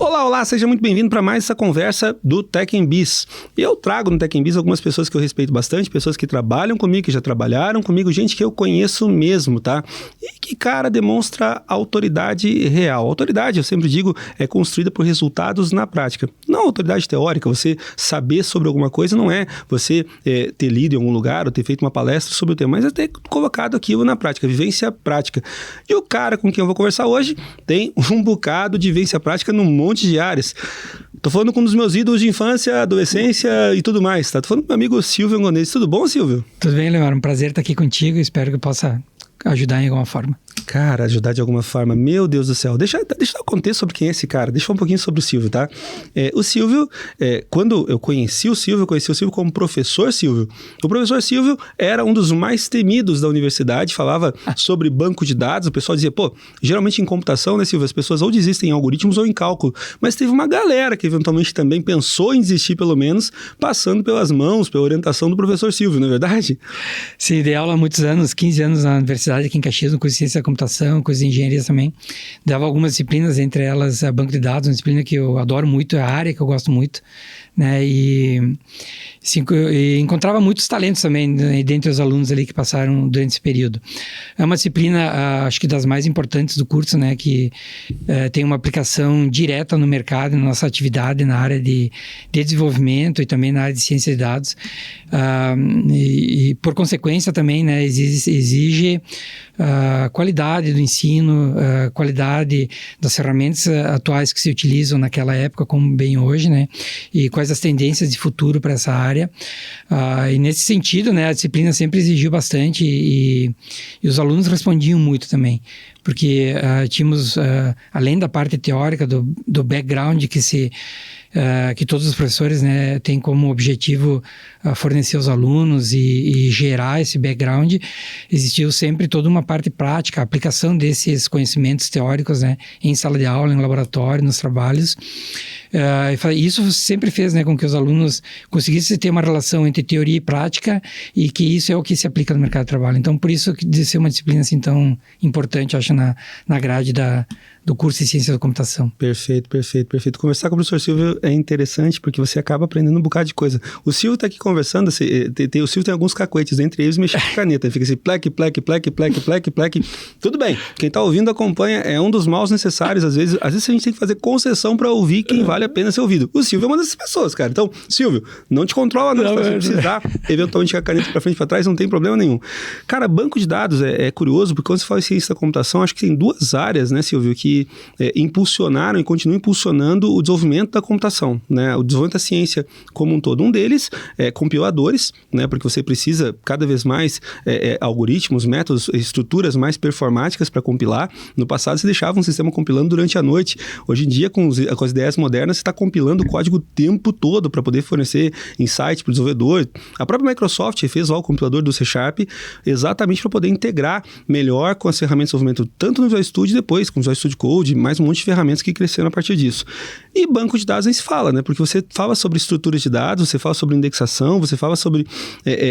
Olá, olá, seja muito bem-vindo para mais essa conversa do Tech in Biz. Eu trago no Tech in Biz algumas pessoas que eu respeito bastante, pessoas que trabalham comigo, que já trabalharam comigo, gente que eu conheço mesmo, tá? E que, cara, demonstra autoridade real. Autoridade, eu sempre digo, é construída por resultados na prática. Não autoridade teórica, você saber sobre alguma coisa não é você ter lido em algum lugar ou ter feito uma palestra sobre o tema, mas é ter colocado aquilo na prática, vivência prática. E o cara com quem eu vou conversar hoje tem um bocado de vivência prática num monte de áreas. Tô falando com um dos meus ídolos de infância, adolescência e tudo mais, tá? Tô falando com meu amigo Silvio Angonês. Tudo bom, Silvio? Tudo bem, Leonardo. Um prazer estar aqui contigo. Espero que eu possa ajudar em alguma forma. Cara, ajudar de alguma forma. Meu Deus do céu. Deixa eu dar um contexto sobre quem é esse cara. Deixa eu falar um pouquinho sobre o Silvio, tá? O Silvio, quando eu conheci o Silvio como professor Silvio. O professor Silvio era um dos mais temidos da universidade, falava sobre banco de dados. O pessoal dizia, geralmente em computação, né, Silvio, as pessoas ou desistem em algoritmos ou em cálculo. Mas teve uma galera que eventualmente também pensou em desistir, pelo menos, passando pelas mãos, pela orientação do professor Silvio, não é verdade? Sim, dei aula há muitos anos, 15 anos na universidade aqui em Caxias, no curso de ciência da computação, curso de engenharia também. Dava algumas disciplinas, entre elas a banco de dados, uma disciplina que eu adoro muito, é a área que eu gosto muito, né? E encontrava muitos talentos também, né, dentre os alunos ali que passaram durante esse período. É uma disciplina, acho que das mais importantes do curso, né? Que tem uma aplicação direta no mercado, na nossa atividade na área de desenvolvimento e também na área de ciência de dados. E por consequência também, né, exige a qualidade do ensino, a qualidade das ferramentas atuais que se utilizam naquela época, como bem hoje, né? E quais as tendências de futuro para essa área. E nesse sentido, né, a disciplina sempre exigiu bastante e os alunos respondiam muito também, porque tínhamos, além da parte teórica, do background que todos os professores, né, têm como objetivo fornecer aos alunos e gerar esse background, existiu sempre toda uma parte prática, a aplicação desses conhecimentos teóricos, né, em sala de aula, em laboratório, nos trabalhos. Isso sempre fez, né, com que os alunos conseguissem ter uma relação entre teoria e prática, e que isso é o que se aplica no mercado de trabalho. Então, por isso que de ser uma disciplina assim tão importante, acho, na grade do curso de Ciência da Computação. Perfeito. Conversar com o professor Silvio é interessante porque você acaba aprendendo um bocado de coisa. O Silvio tá aqui conversando, o Silvio tem alguns cacuetes, entre eles mexer com caneta, fica assim, pleque. Tudo bem, quem tá ouvindo acompanha, é um dos maus necessários, às vezes a gente tem que fazer concessão para ouvir quem vale a pena ser ouvido. O Silvio é uma dessas pessoas, cara. Então, Silvio, não te controla não, se precisar, eventualmente, com a caneta para frente, para trás, não tem problema nenhum. Cara, banco de dados é curioso, porque quando você fala em ciência da computação, acho que tem duas áreas, né, Silvio, que impulsionaram e continuam impulsionando o desenvolvimento da computação, né? O desenvolvimento da ciência como um todo. Um deles é compiladores, né? Porque você precisa cada vez mais algoritmos, métodos, estruturas mais performáticas para compilar. No passado você deixava um sistema compilando durante a noite. Hoje em dia, com as ideias modernas, você está compilando o código o tempo todo para poder fornecer insight para o desenvolvedor. A própria Microsoft fez lá o compilador do C# exatamente para poder integrar melhor com as ferramentas de desenvolvimento, tanto no Visual Studio e depois com o Visual Studio Code, mais um monte de ferramentas que cresceram a partir disso. E banco de dados nem se fala, né? Porque você fala sobre estruturas de dados, você fala sobre indexação, você fala sobre...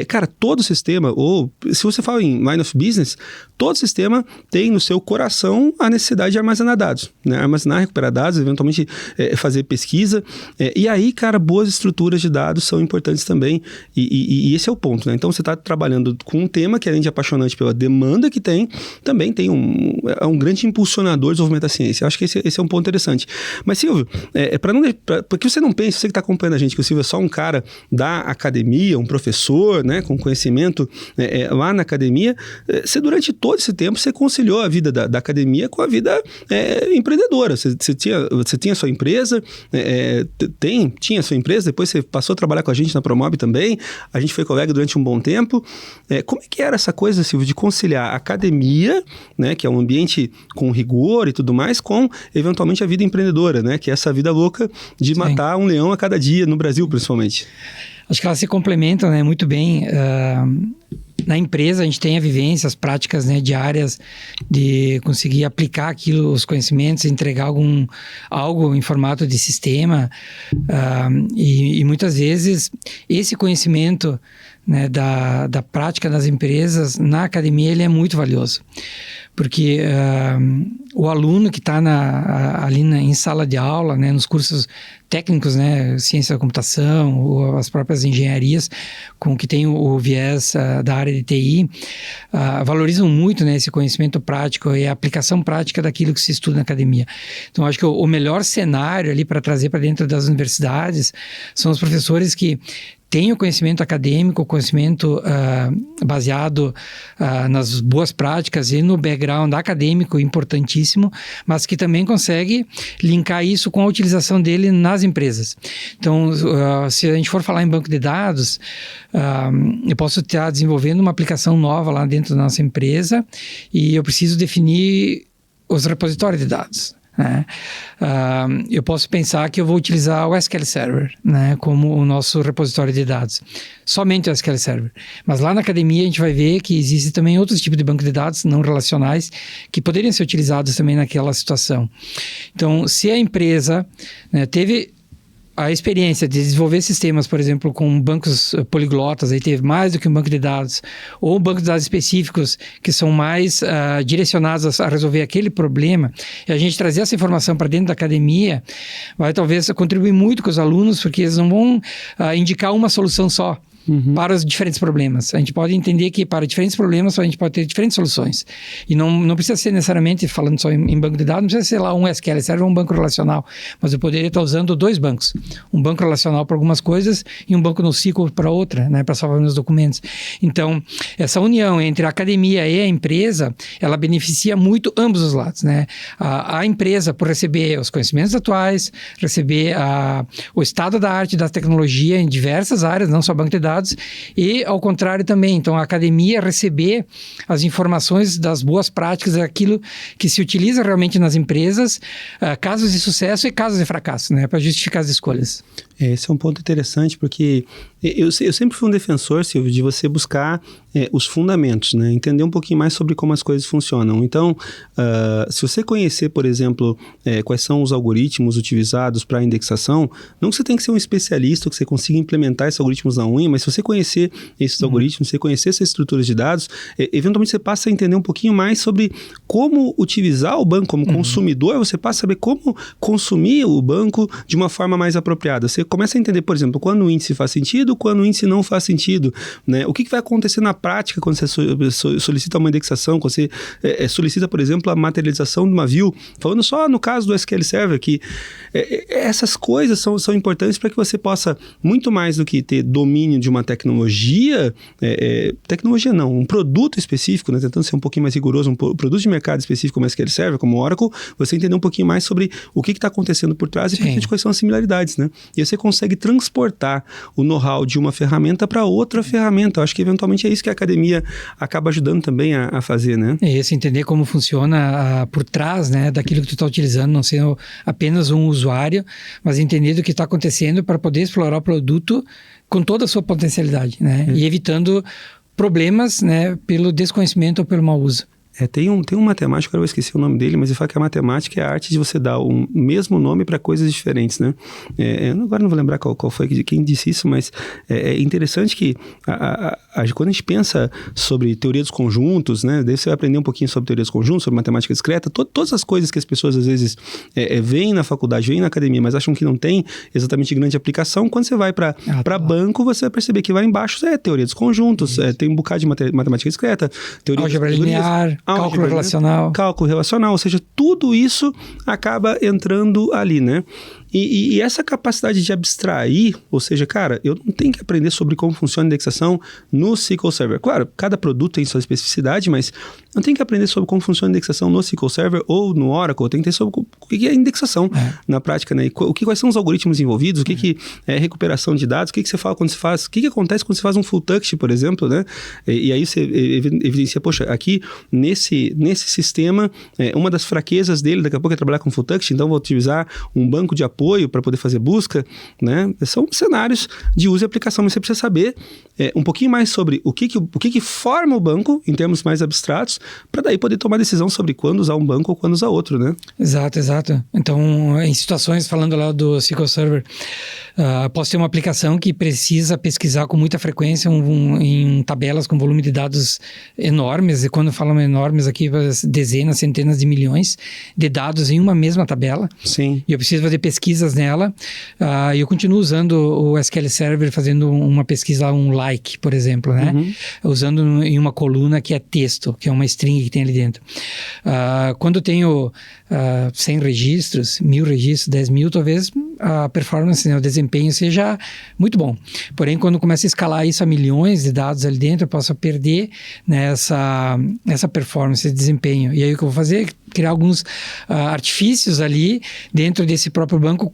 cara, todo sistema, ou se você fala em line of business, todo sistema tem no seu coração a necessidade de armazenar dados, né? Armazenar, recuperar dados, eventualmente fazer pesquisa. E aí, cara, boas estruturas de dados são importantes também. E esse é o ponto, né? Então, você está trabalhando com um tema que, além de apaixonante pela demanda que tem, também tem um grande impulsionador do desenvolvimento da ciência. Eu acho que esse é um ponto interessante. Mas, Silvio, porque você não pensa, você que está acompanhando a gente, que o Silvio é só um cara da academia, um professor, né, com conhecimento lá na academia, você durante todo esse tempo, você conciliou a vida da academia com a vida empreendedora. Você tinha a sua empresa, tinha a sua empresa, depois você passou a trabalhar com a gente na Promob também, a gente foi colega durante um bom tempo. Como é que era essa coisa, Silvio, de conciliar a academia, né, que é um ambiente com rigor e tudo mais, com, eventualmente, a vida empreendedora, né, que é essa vida louca de matar um leão a cada dia, no Brasil, principalmente? Acho que elas se complementam, né, muito bem. Na empresa, a gente tem a vivência, as práticas, né, diárias de conseguir aplicar aquilo, os conhecimentos, entregar algo em formato de sistema. E muitas vezes, esse conhecimento, né, da prática das empresas na academia, ele é muito valioso. Porque o aluno que está ali em sala de aula, né, nos cursos técnicos, né, ciência da computação, ou as próprias engenharias, com que tem o viés da área de TI, valorizam muito, né, esse conhecimento prático e a aplicação prática daquilo que se estuda na academia. Então, acho que o melhor cenário ali para trazer para dentro das universidades são os professores que tem o conhecimento acadêmico, o conhecimento baseado nas boas práticas e no background acadêmico importantíssimo, mas que também consegue linkar isso com a utilização dele nas empresas. Então, se a gente for falar em banco de dados, eu posso estar desenvolvendo uma aplicação nova lá dentro da nossa empresa e eu preciso definir os repositórios de dados. Né? Eu posso pensar que eu vou utilizar o SQL Server, né, como o nosso repositório de dados, somente o SQL Server, mas lá na academia a gente vai ver que existem também outros tipos de banco de dados não relacionais que poderiam ser utilizados também naquela situação. Então, se a empresa, né, teve a experiência de desenvolver sistemas, por exemplo, com bancos poliglotas, aí teve mais do que um banco de dados, ou bancos de dados específicos que são mais direcionados a resolver aquele problema, e a gente trazer essa informação para dentro da academia, vai talvez contribuir muito com os alunos, porque eles não vão indicar uma solução só. Para os diferentes problemas. A gente pode entender que para diferentes problemas a gente pode ter diferentes soluções. E não precisa ser necessariamente, falando só em banco de dados, não precisa ser lá um SQL Server ou um banco relacional, mas eu poderia estar usando 2 bancos. Um banco relacional para algumas coisas e um banco NoSQL para outra, né, para salvar meus documentos. Então, essa união entre a academia e a empresa, ela beneficia muito ambos os lados, né? A empresa por receber os conhecimentos atuais, receber o estado da arte da tecnologia em diversas áreas, não só banco de dados, e ao contrário também, então a academia receber as informações das boas práticas, daquilo que se utiliza realmente nas empresas, casos de sucesso e casos de fracasso, né, para justificar as escolhas. Esse é um ponto interessante, porque eu sempre fui um defensor, Silvio, de você buscar os fundamentos, né? Entender um pouquinho mais sobre como as coisas funcionam. Então, se você conhecer, por exemplo, quais são os algoritmos utilizados para indexação, não que você tem que ser um especialista, que você consiga implementar esses algoritmos na unha, mas se você conhecer esses algoritmos, se você conhecer essas estruturas de dados, eventualmente você passa a entender um pouquinho mais sobre como utilizar o banco como consumidor, você passa a saber como consumir o banco de uma forma mais apropriada. Você começa a entender, por exemplo, quando o índice faz sentido, quando o índice não faz sentido, né? O que vai acontecer na prática quando você solicita uma indexação, quando você solicita, por exemplo, a materialização de uma view, falando só no caso do SQL Server, que essas coisas são importantes para que você possa, muito mais do que ter domínio de uma tecnologia, tecnologia não, um produto específico, né? Tentando ser um pouquinho mais rigoroso, um produto de mercado específico como SQL Server, como Oracle, você entender um pouquinho mais sobre o que está acontecendo por trás e quais são as similaridades, né? E você consegue transportar o know-how de uma ferramenta para outra ferramenta. Eu acho que eventualmente é isso que a academia acaba ajudando também a fazer, né? É isso, entender como funciona por trás, né, daquilo que tu está utilizando, não ser apenas um usuário, mas entender do que está acontecendo para poder explorar o produto com toda a sua potencialidade, né? E evitando problemas, né, pelo desconhecimento ou pelo mau uso. Tem um matemático, agora eu esqueci o nome dele, mas ele fala que a matemática é a arte de você dar o mesmo nome para coisas diferentes, né? Agora não vou lembrar qual foi quem disse isso, mas é interessante que quando a gente pensa sobre teoria dos conjuntos, né? Daí você vai aprender um pouquinho sobre teoria dos conjuntos, sobre matemática discreta, todas as coisas que as pessoas às vezes veem na faculdade, veem na academia, mas acham que não tem exatamente grande aplicação. Quando você vai para banco, você vai perceber que lá embaixo é teoria dos conjuntos, tem um bocado de matemática discreta, teoria álgebra linear, cálculo relacional. Cálculo relacional, ou seja, tudo isso acaba entrando ali, né? E essa capacidade de abstrair, ou seja, cara, eu não tenho que aprender sobre como funciona a indexação no SQL Server. Claro, cada produto tem sua especificidade, mas eu tenho que aprender sobre como funciona a indexação no SQL Server ou no Oracle. Eu tenho que ter sobre o que é indexação na prática, né? E quais são os algoritmos envolvidos, o que é recuperação de dados, o que você fala quando se faz, o que acontece quando você faz um full touch, por exemplo, né? E aí você evidencia, poxa, aqui nesse sistema, uma das fraquezas dele daqui a pouco é trabalhar com full touch, então vou utilizar um banco de apoio para poder fazer busca, né? São cenários de uso e aplicação, mas você precisa saber um pouquinho mais sobre o que forma o banco, em termos mais abstratos, para daí poder tomar decisão sobre quando usar um banco ou quando usar outro, né? Exato. Então, em situações, falando lá do SQL Server, posso ter uma aplicação que precisa pesquisar com muita frequência em tabelas com volume de dados enormes, e quando falamos enormes aqui, dezenas, centenas de milhões de dados em uma mesma tabela. Sim. E eu preciso fazer pesquisas nela, e eu continuo usando o SQL Server, fazendo uma pesquisa, um like, por exemplo, né? Usando em uma coluna que é texto, que é uma string que tem ali dentro. Quando eu tenho 100 registros, 1000 registros, 10.000, talvez a performance, né, o desempenho seja muito bom. Porém, quando começa a escalar isso a milhões de dados ali dentro, eu posso perder, né, essa performance, esse desempenho. E aí o que eu vou fazer é criar alguns artifícios ali dentro desse próprio banco,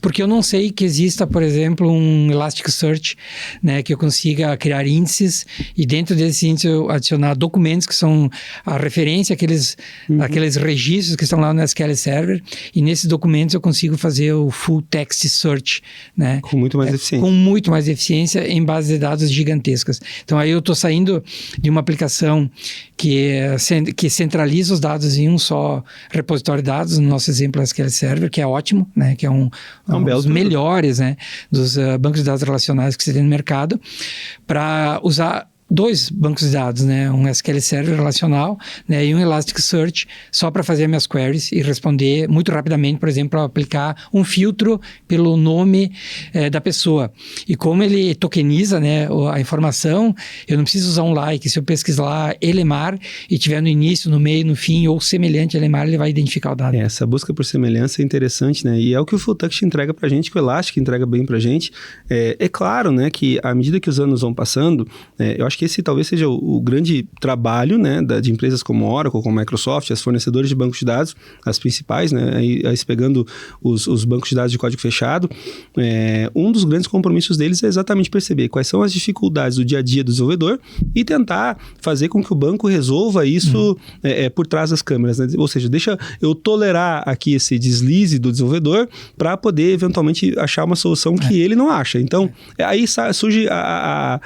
porque eu não sei que exista, por exemplo, um Elasticsearch, né, que eu consiga criar índices, e dentro desse índice eu adicionar documentos que são a referência àqueles registros que estão lá no SQL Server, e nesses documentos eu consigo fazer o full text search, né? Com muito mais eficiência. Com muito mais eficiência em bases de dados gigantescas. Então aí eu estou saindo de uma aplicação que centraliza os dados em um só repositório de dados, no nosso exemplo SQL Server, que é ótimo, né? Que é um dos melhores, né, dos bancos de dados relacionais que você tem no mercado, para usar 2 bancos de dados, né? Um SQL Server relacional, né? E um Elasticsearch, só para fazer minhas queries e responder muito rapidamente, por exemplo, aplicar um filtro pelo nome da pessoa. E como ele tokeniza, né, a informação, eu não preciso usar um like. Se eu pesquisar lá Elemar e tiver no início, no meio, no fim, ou semelhante a Elemar, ele vai identificar o dado. Essa busca por semelhança é interessante, né? E é o que o Fulltext entrega pra gente, que o Elastic entrega bem pra gente. É claro, né, que à medida que os anos vão passando, eu acho que esse talvez seja o grande trabalho, né, de empresas como Oracle, como Microsoft, as fornecedoras de bancos de dados, as principais, né, aí pegando os bancos de dados de código fechado, um dos grandes compromissos deles é exatamente perceber quais são as dificuldades do dia a dia do desenvolvedor e tentar fazer com que o banco resolva isso por trás das câmeras, né? Ou seja, deixa eu tolerar aqui esse deslize do desenvolvedor para poder eventualmente achar uma solução que ele não acha. Então, aí surge a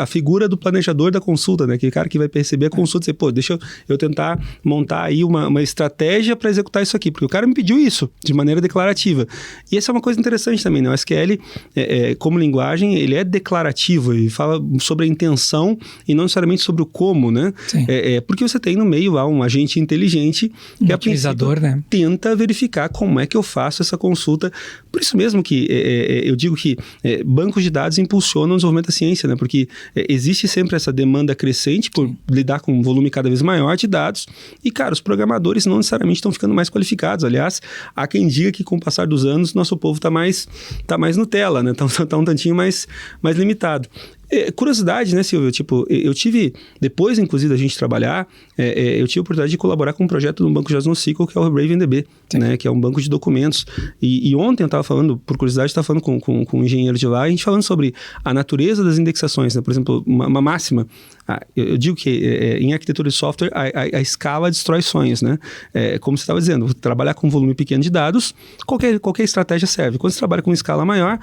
figura do planejador da consulta, né? Aquele cara que vai perceber a consulta e dizer, pô, deixa eu tentar montar aí uma estratégia para executar isso aqui, porque o cara me pediu isso de maneira declarativa. E essa é uma coisa interessante também, né? O SQL, como linguagem, ele é declarativo, ele fala sobre a intenção e não necessariamente sobre o como, né? Porque você tem no meio lá um agente inteligente que, a princípio, né, tenta verificar como é que eu faço essa consulta. Por isso mesmo que eu digo que bancos de dados impulsionam o desenvolvimento da ciência, né? Porque existe sempre essa demanda crescente por lidar com um volume cada vez maior de dados e, cara, os programadores não necessariamente estão ficando mais qualificados. Aliás, há quem diga que com o passar dos anos, nosso povo está mais Nutella, né? Tá um tantinho mais limitado. Curiosidade, né, Silvio? Tipo, eu tive, depois, inclusive, da gente trabalhar, eu tive a oportunidade de colaborar com um projeto no banco de dados NoSQL, que é o RavenDB, né, que é um banco de documentos. E ontem eu estava falando, por curiosidade, estava falando com um engenheiro de lá, e a gente falando sobre a natureza das indexações, né? Por exemplo, uma máxima. Eu digo que em arquitetura de software, a escala destrói sonhos, né? Como você estava dizendo, trabalhar com um volume pequeno de dados, qualquer estratégia serve. Quando você trabalha com uma escala maior,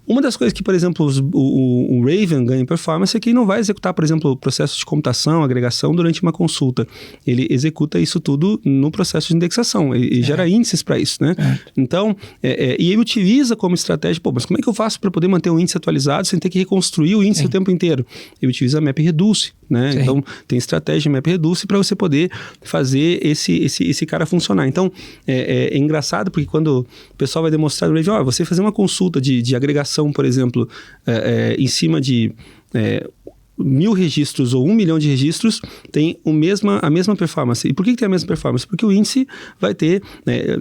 uma das coisas que, por exemplo, o Raven ganha em performance é que ele não vai executar, por exemplo, o processo de computação, agregação durante uma consulta. Ele executa isso tudo no processo de indexação. Ele gera índices para isso, né? Então, e ele utiliza como estratégia, mas como é que eu faço para poder manter o índice atualizado sem ter que reconstruir o índice o tempo inteiro? Ele utiliza MapReduce, né? Sim. Então, tem estratégia MapReduce para você poder fazer esse cara funcionar. Então, é engraçado porque quando o pessoal vai demonstrar no Raven, você fazer uma consulta de agregação, por exemplo, em cima de 1.000 registros ou 1 milhão de registros, tem a mesma performance. E por que tem a mesma performance? Porque o índice vai ter,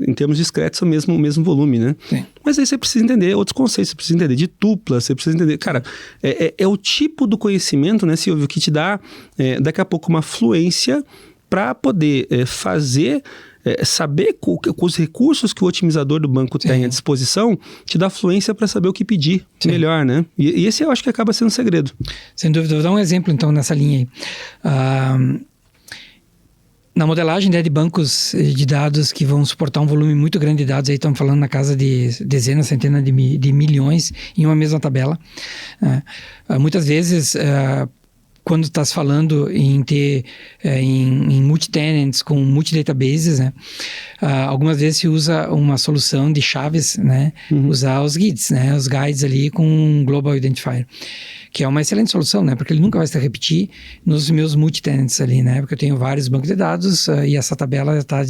em termos discretos, o mesmo volume, né? Sim. Mas aí você precisa entender outros conceitos, você precisa entender de tupla, você precisa entender... Cara, é o tipo do conhecimento, né, Silvio, que te dá, daqui a pouco, uma fluência para poder fazer... saber com os recursos que o otimizador do banco tem à disposição, te dá fluência para saber o que pedir melhor, né? E esse eu acho que acaba sendo um segredo. Sem dúvida. Vou dar um exemplo, então, nessa linha aí. Na modelagem, né, de bancos de dados que vão suportar um volume muito grande de dados, aí estamos falando na casa de dezenas, centenas de milhões em uma mesma tabela. Muitas vezes, quando estás falando em ter em multi-tenants com multi-databases, né, algumas vezes se usa uma solução de chaves, né, usar os guides, né, os guides ali com um Global Identifier, que é uma excelente solução, né, porque ele nunca vai se repetir nos meus multi-tenants ali, né, porque eu tenho vários bancos de dados e essa tabela está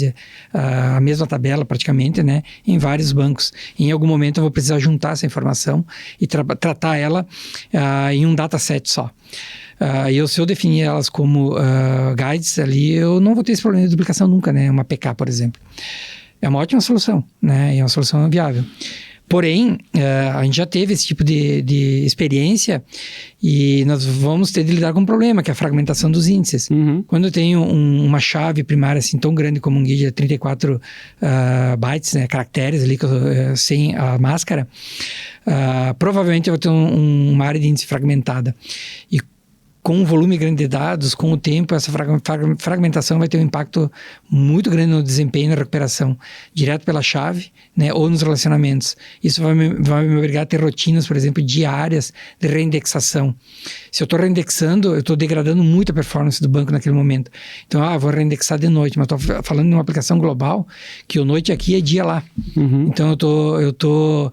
a mesma tabela praticamente, né, em vários bancos. Em algum momento eu vou precisar juntar essa informação e tratar ela em um dataset só. E se eu definir elas como guides ali, eu não vou ter esse problema de duplicação nunca, né? Uma PK, por exemplo. É uma ótima solução, né? E é uma solução viável. Porém, a gente já teve esse tipo de experiência e nós vamos ter de lidar com um problema, que é a fragmentação dos índices. Quando eu tenho uma chave primária assim tão grande como um guide de 34 bytes, né, caracteres ali, sem a máscara, provavelmente eu vou ter uma área de índice fragmentada. E com um volume grande de dados, com o tempo, essa fragmentação vai ter um impacto muito grande no desempenho e na recuperação, direto pela chave, né, ou nos relacionamentos. Isso vai me obrigar a ter rotinas, por exemplo, diárias de reindexação. Se eu estou reindexando, eu estou degradando muito a performance do banco naquele momento. Então, vou reindexar de noite, mas estou falando de uma aplicação global, que o noite aqui é dia lá. Então, eu estou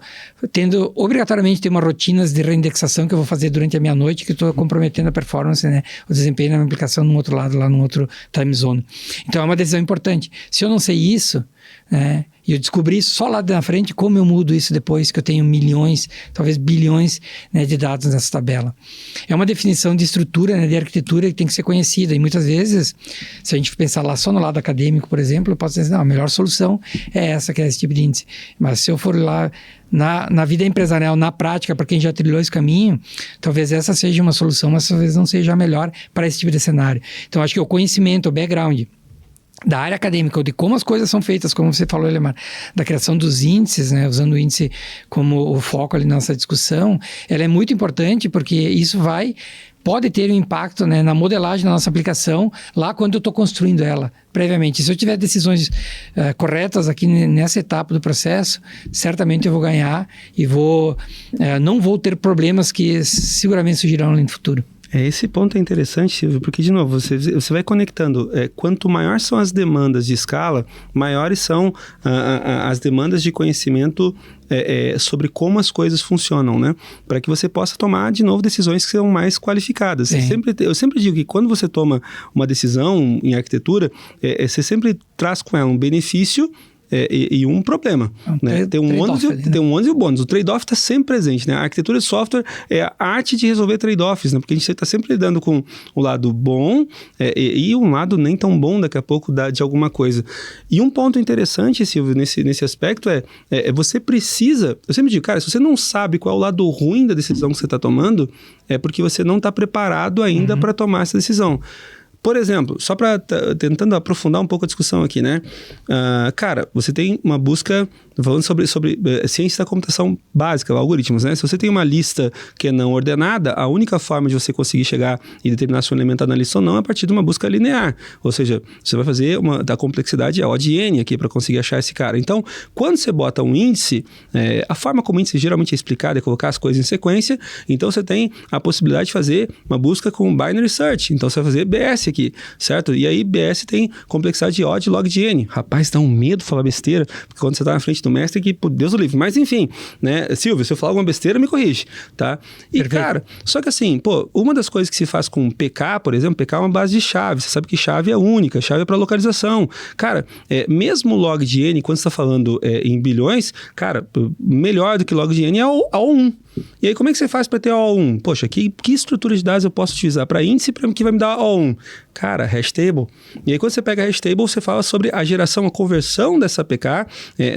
tendo, obrigatoriamente, ter uma rotinas de reindexação que eu vou fazer durante a minha noite, que estou comprometendo a performance, né, o desempenho na minha aplicação no outro lado, lá no outro time zone. Então é uma decisão importante. Se eu não sei isso, né, e eu descobri só lá na frente, como eu mudo isso depois que eu tenho milhões, talvez bilhões, né, de dados nessa tabela. É uma definição de estrutura, né, de arquitetura que tem que ser conhecida. E muitas vezes, se a gente pensar lá só no lado acadêmico, por exemplo, eu posso dizer, não, a melhor solução é essa, que é esse tipo de índice. Mas se eu for lá na vida empresarial, na prática, para quem já trilhou esse caminho, talvez essa seja uma solução, mas talvez não seja a melhor para esse tipo de cenário. Então, acho que o conhecimento, o background da área acadêmica, de como as coisas são feitas, como você falou, Elemar, da criação dos índices, né, usando o índice como o foco ali na nossa discussão, ela é muito importante porque isso pode ter um impacto, né, na modelagem da nossa aplicação lá quando eu estou construindo ela previamente. Se eu tiver decisões corretas aqui nessa etapa do processo, certamente eu vou ganhar e não vou ter problemas que seguramente surgirão no futuro. Esse ponto é interessante, Silvio, porque, de novo, você vai conectando. Quanto maior são as demandas de escala, maiores são as demandas de conhecimento sobre como as coisas funcionam, né? Para que você possa tomar, de novo, decisões que são mais qualificadas. Eu sempre digo que quando você toma uma decisão em arquitetura, você sempre traz com ela um benefício e um problema, né? Tem um ônus e o bônus. O trade-off está sempre presente, né? A arquitetura de software é a arte de resolver trade-offs, né? Porque a gente está sempre lidando com o lado bom e um lado nem tão bom daqui a pouco de alguma coisa. E um ponto interessante, Silvio, nesse aspecto você precisa... Eu sempre digo, cara, se você não sabe qual é o lado ruim da decisão que você está tomando, é porque você não está preparado ainda para tomar essa decisão. Por exemplo, só para tentando aprofundar um pouco a discussão aqui, né? Cara, você tem uma busca falando sobre ciência da computação básica, algoritmos, né? Se você tem uma lista que é não ordenada, a única forma de você conseguir chegar e determinar se um elemento está na lista ou não é a partir de uma busca linear. Ou seja, você vai fazer da complexidade O de N aqui para conseguir achar esse cara. Então, quando você bota um índice, a forma como o índice geralmente é explicado é colocar as coisas em sequência, então você tem a possibilidade de fazer uma busca com binary search. Então, você vai fazer BS aqui, certo? E aí, BS tem complexidade de O de log de N. Rapaz, dá um medo falar besteira, porque quando você está na frente do mestre, que, por Deus o livre. Mas, enfim, né? Silvio, se eu falar alguma besteira, me corrige, tá? E, perfeito. Cara, só que assim, uma das coisas que se faz com PK, por exemplo, PK é uma base de chave. Você sabe que chave é única, chave é para localização. Cara, mesmo log de N, quando você está falando em bilhões, cara, melhor do que log de N é o O1. E aí, como é que você faz para ter O1? Poxa, que estrutura de dados eu posso utilizar para índice que vai me dar O1? Cara, hash table. E aí, quando você pega a hash table, você fala sobre a geração, a conversão dessa PK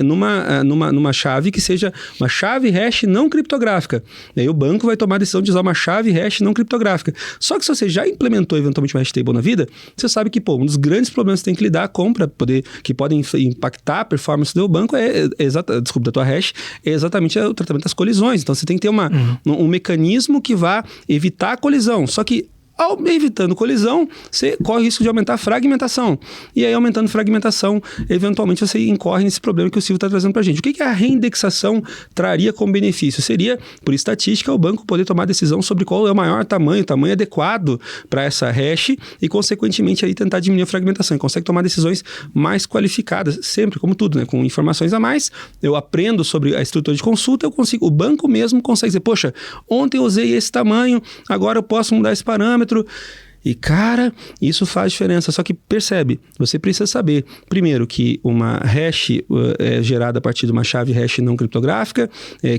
numa chave que seja uma chave hash não criptográfica. E aí, o banco vai tomar a decisão de usar uma chave hash não criptográfica. Só que se você já implementou eventualmente uma hash table na vida, você sabe que, um dos grandes problemas que você tem que lidar com que podem impactar a performance do banco da tua hash, é exatamente o tratamento das colisões. Então, você tem que ter um mecanismo que vá evitar a colisão. Só que Evitando colisão, você corre o risco de aumentar a fragmentação. E aí, aumentando fragmentação, eventualmente você incorre nesse problema que o Silvio está trazendo para a gente. O que a reindexação traria como benefício? Seria, por estatística, o banco poder tomar decisão sobre qual é o maior tamanho adequado para essa hash e, consequentemente, aí tentar diminuir a fragmentação. E consegue tomar decisões mais qualificadas, sempre, como tudo, né? Com informações a mais, eu aprendo sobre a estrutura de consulta, o banco mesmo consegue dizer, poxa, ontem eu usei esse tamanho, agora eu posso mudar esse parâmetro. E, cara, isso faz diferença. Só que percebe, você precisa saber, primeiro, que uma hash é gerada a partir de uma chave hash não criptográfica,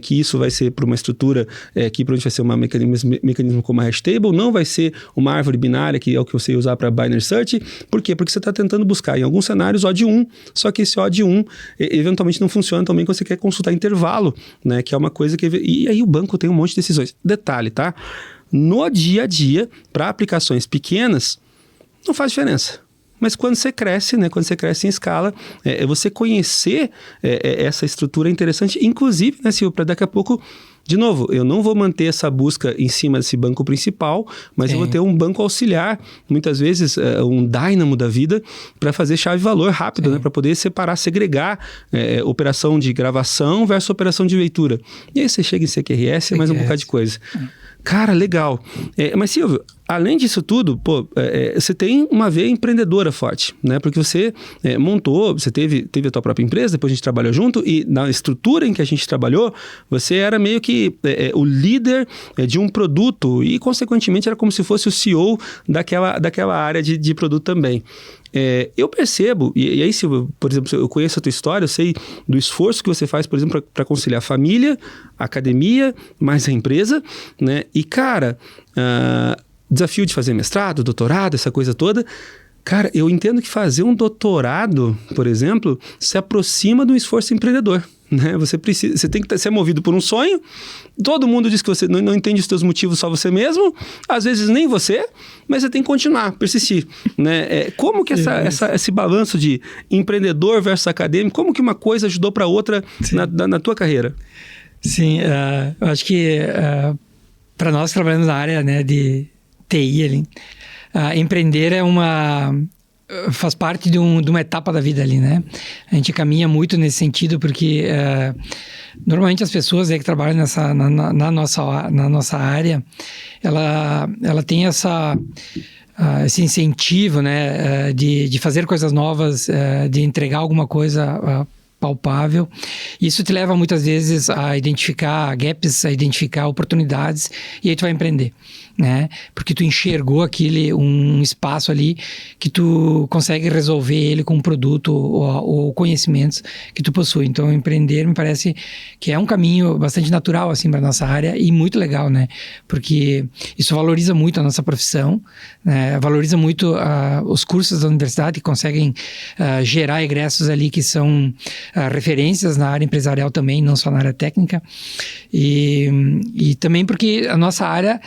que isso vai ser para uma estrutura que provavelmente vai ser um mecanismo como a hash table, não vai ser uma árvore binária, que é o que você ia usar para binary search. Por quê? Porque você está tentando buscar, em alguns cenários, O de 1, só que esse O de 1 eventualmente não funciona também quando você quer consultar intervalo, né? Que é uma coisa que... E aí o banco tem um monte de decisões. Detalhe, tá? No dia a dia, para aplicações pequenas, não faz diferença. Mas quando você cresce, né? Quando você cresce em escala, você conhecer essa estrutura é interessante. Inclusive, né, Silvio, para daqui a pouco... De novo, eu não vou manter essa busca em cima desse banco principal, mas eu vou ter um banco auxiliar, muitas vezes um dynamo da vida, para fazer chave-valor rápido, né? Para poder separar, segregar operação de gravação versus operação de leitura. E aí você chega em CQRS e mais um bocado de coisa. Cara, legal. Mas, Silvio, além disso tudo, você tem uma veia empreendedora forte, né? Porque você montou, você teve a tua própria empresa, depois a gente trabalhou junto, e na estrutura em que a gente trabalhou, você era meio que o líder de um produto e, consequentemente, era como se fosse o CEO daquela área de produto também. Eu percebo, e aí, Silvio, por exemplo, eu conheço a tua história, eu sei do esforço que você faz, por exemplo, para conciliar a família, a academia, mais a empresa, né? E, cara, desafio de fazer mestrado, doutorado, essa coisa toda. Cara, eu entendo que fazer um doutorado, por exemplo, se aproxima de um esforço empreendedor. Né? Você tem que ser movido por um sonho. Todo mundo diz que você não entende os seus motivos, só você mesmo. Às vezes nem você, mas você tem que continuar, persistir. Né? Como que esse balanço de empreendedor versus acadêmico, como que uma coisa ajudou para outra na tua carreira? Sim, eu acho que para nós que trabalhamos na área, né, de TI ali, empreender faz parte de uma etapa da vida ali, né? A gente caminha muito nesse sentido porque normalmente as pessoas que trabalham na nossa área, ela tem esse incentivo, né, de fazer coisas novas, de entregar alguma coisa palpável. Isso te leva muitas vezes a identificar gaps, a identificar oportunidades, e aí tu vai empreender, né? Porque tu enxergou um espaço ali que tu consegue resolver ele com um produto ou conhecimentos que tu possui. Então, empreender me parece que é um caminho bastante natural assim para nossa área e muito legal, né? Porque isso valoriza muito a nossa profissão, né? Valoriza muito os cursos da universidade que conseguem gerar egressos ali que são referências na área empresarial também, não só na área técnica. E também porque a nossa área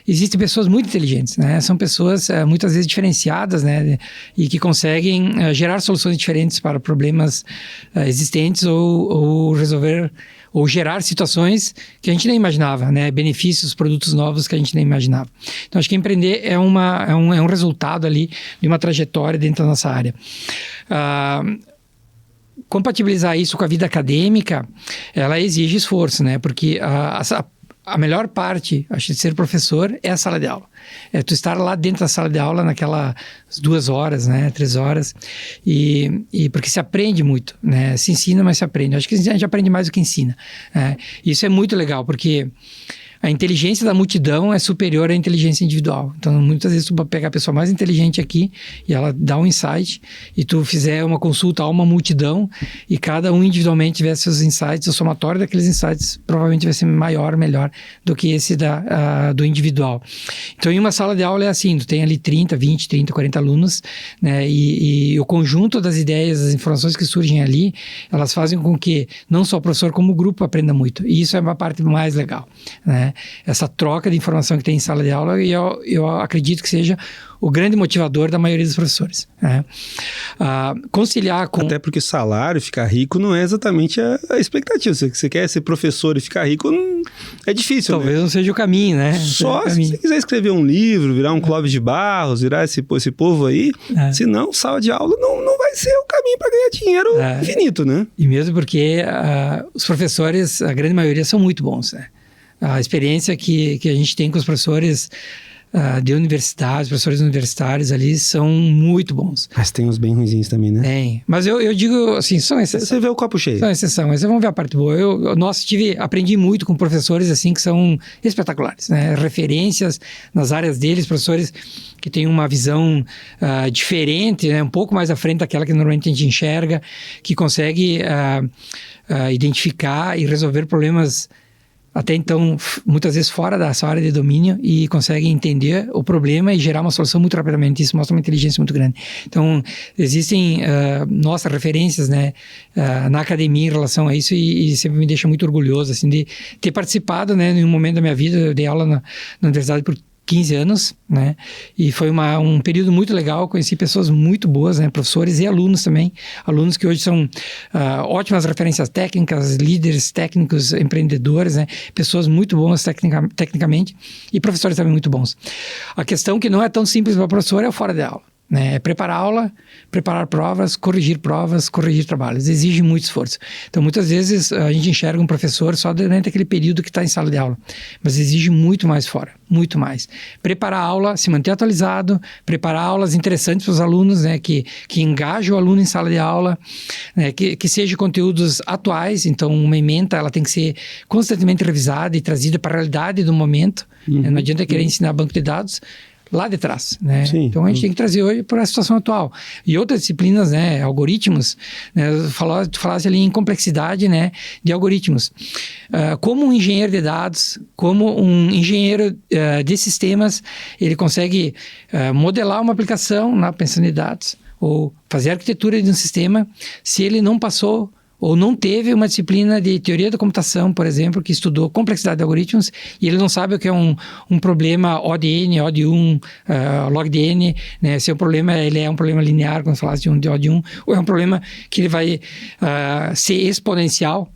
existem pessoas muito inteligentes, né? São pessoas muitas vezes diferenciadas, né? E que conseguem gerar soluções diferentes para problemas existentes ou resolver ou gerar situações que a gente nem imaginava, né? Benefícios, produtos novos que a gente nem imaginava. Então, acho que empreender é um resultado ali de uma trajetória dentro da nossa área. Compatibilizar isso com a vida acadêmica, ela exige esforço, né? Porque a melhor parte, acho, de ser professor é a sala de aula. É tu estar lá dentro da sala de aula naquelas 2 horas, né? 3 horas. E porque se aprende muito, né? Se ensina, mas se aprende. Acho que a gente aprende mais do que ensina. Né? Isso é muito legal, porque a inteligência da multidão é superior à inteligência individual. Então, muitas vezes tu pode pegar a pessoa mais inteligente aqui e ela dá um insight e tu fizer uma consulta a uma multidão e cada um individualmente tiver seus insights, o somatório daqueles insights provavelmente vai ser melhor do que esse do individual. Então, em uma sala de aula é assim, tu tem ali 30, 20, 30, 40 alunos, né? E o conjunto das ideias, das informações que surgem ali, elas fazem com que não só o professor como o grupo aprenda muito. E isso é uma parte mais legal, né? né? Essa troca de informação que tem em sala de aula, e eu acredito que seja o grande motivador da maioria dos professores, né? Conciliar com... Até porque salário, ficar rico, não é exatamente a expectativa. Se você quer ser professor e ficar rico, é difícil, Talvez né? não seja o caminho, né? Só se você quiser escrever um livro, virar um Clóvis de Barros, virar esse povo aí, senão sala de aula não vai ser o caminho para ganhar dinheiro infinito, né? E mesmo porque os professores, a grande maioria, são muito bons, né? A experiência que a gente tem com os professores de universidades, professores universitários ali, são muito bons. Mas tem uns bem ruinzinhos também, né? Tem. Mas eu digo assim, são exceções. Você vê o copo cheio. São exceções, mas vamos ver a parte boa. Aprendi muito com professores assim que são espetaculares, né? Referências nas áreas deles, professores que têm uma visão diferente, né? Um pouco mais à frente daquela que normalmente a gente enxerga, que consegue identificar e resolver problemas até então, muitas vezes fora da sua área de domínio, e conseguem entender o problema e gerar uma solução muito rapidamente. Isso mostra uma inteligência muito grande. Então, existem nossas referências, né, na academia em relação a isso, e sempre me deixa muito orgulhoso, assim, de ter participado, né, em um momento da minha vida. Eu dei aula na universidade por 15 anos, né? E foi um período muito legal. Conheci pessoas muito boas, né? Professores e alunos também. Alunos que hoje são ótimas referências técnicas, líderes técnicos, empreendedores, né? Pessoas muito boas tecnicamente, e professores também muito bons. A questão que não é tão simples para o professor é o fora de aula, né? É preparar aula, preparar provas, corrigir trabalhos. Exige muito esforço. Então, muitas vezes, a gente enxerga um professor só durante aquele período que está em sala de aula, mas exige muito mais fora, muito mais. Preparar a aula, se manter atualizado, preparar aulas interessantes para os alunos, né? Que engajem o aluno em sala de aula, né? Que sejam conteúdos atuais. Então, uma ementa, ela tem que ser constantemente revisada e trazida para a realidade do momento. Não adianta querer ensinar banco de dados lá de trás, né? Sim. Então a gente tem que trazer hoje para a situação atual. E outras disciplinas, né? Algoritmos, né? Tu falaste ali em complexidade, né? De algoritmos. Como um engenheiro de dados, como um engenheiro de sistemas, ele consegue modelar uma aplicação pensando em dados, ou fazer a arquitetura de um sistema, se ele não passou ou não teve uma disciplina de teoria da computação, por exemplo, que estudou complexidade de algoritmos, e ele não sabe o que é um problema ODN, OD1, logDN, né? Se o problema ele é um problema linear, quando falasse de OD1, ou é um problema que ele vai ser exponencial,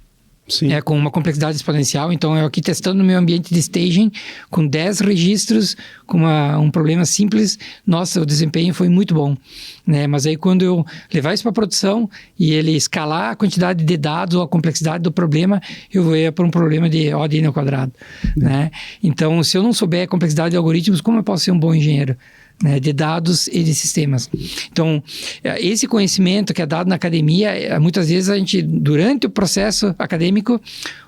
Sim. Com uma complexidade exponencial. Então, eu aqui testando no meu ambiente de staging, com 10 registros, com um problema simples, nossa, o desempenho foi muito bom, né? Mas aí, quando eu levar isso para produção e ele escalar a quantidade de dados ou a complexidade do problema, eu vou ir para um problema de ODN ao quadrado, né? Então, se eu não souber a complexidade de algoritmos, como eu posso ser um bom engenheiro, né, de dados e de sistemas? Então, esse conhecimento que é dado na academia, muitas vezes a gente, durante o processo acadêmico,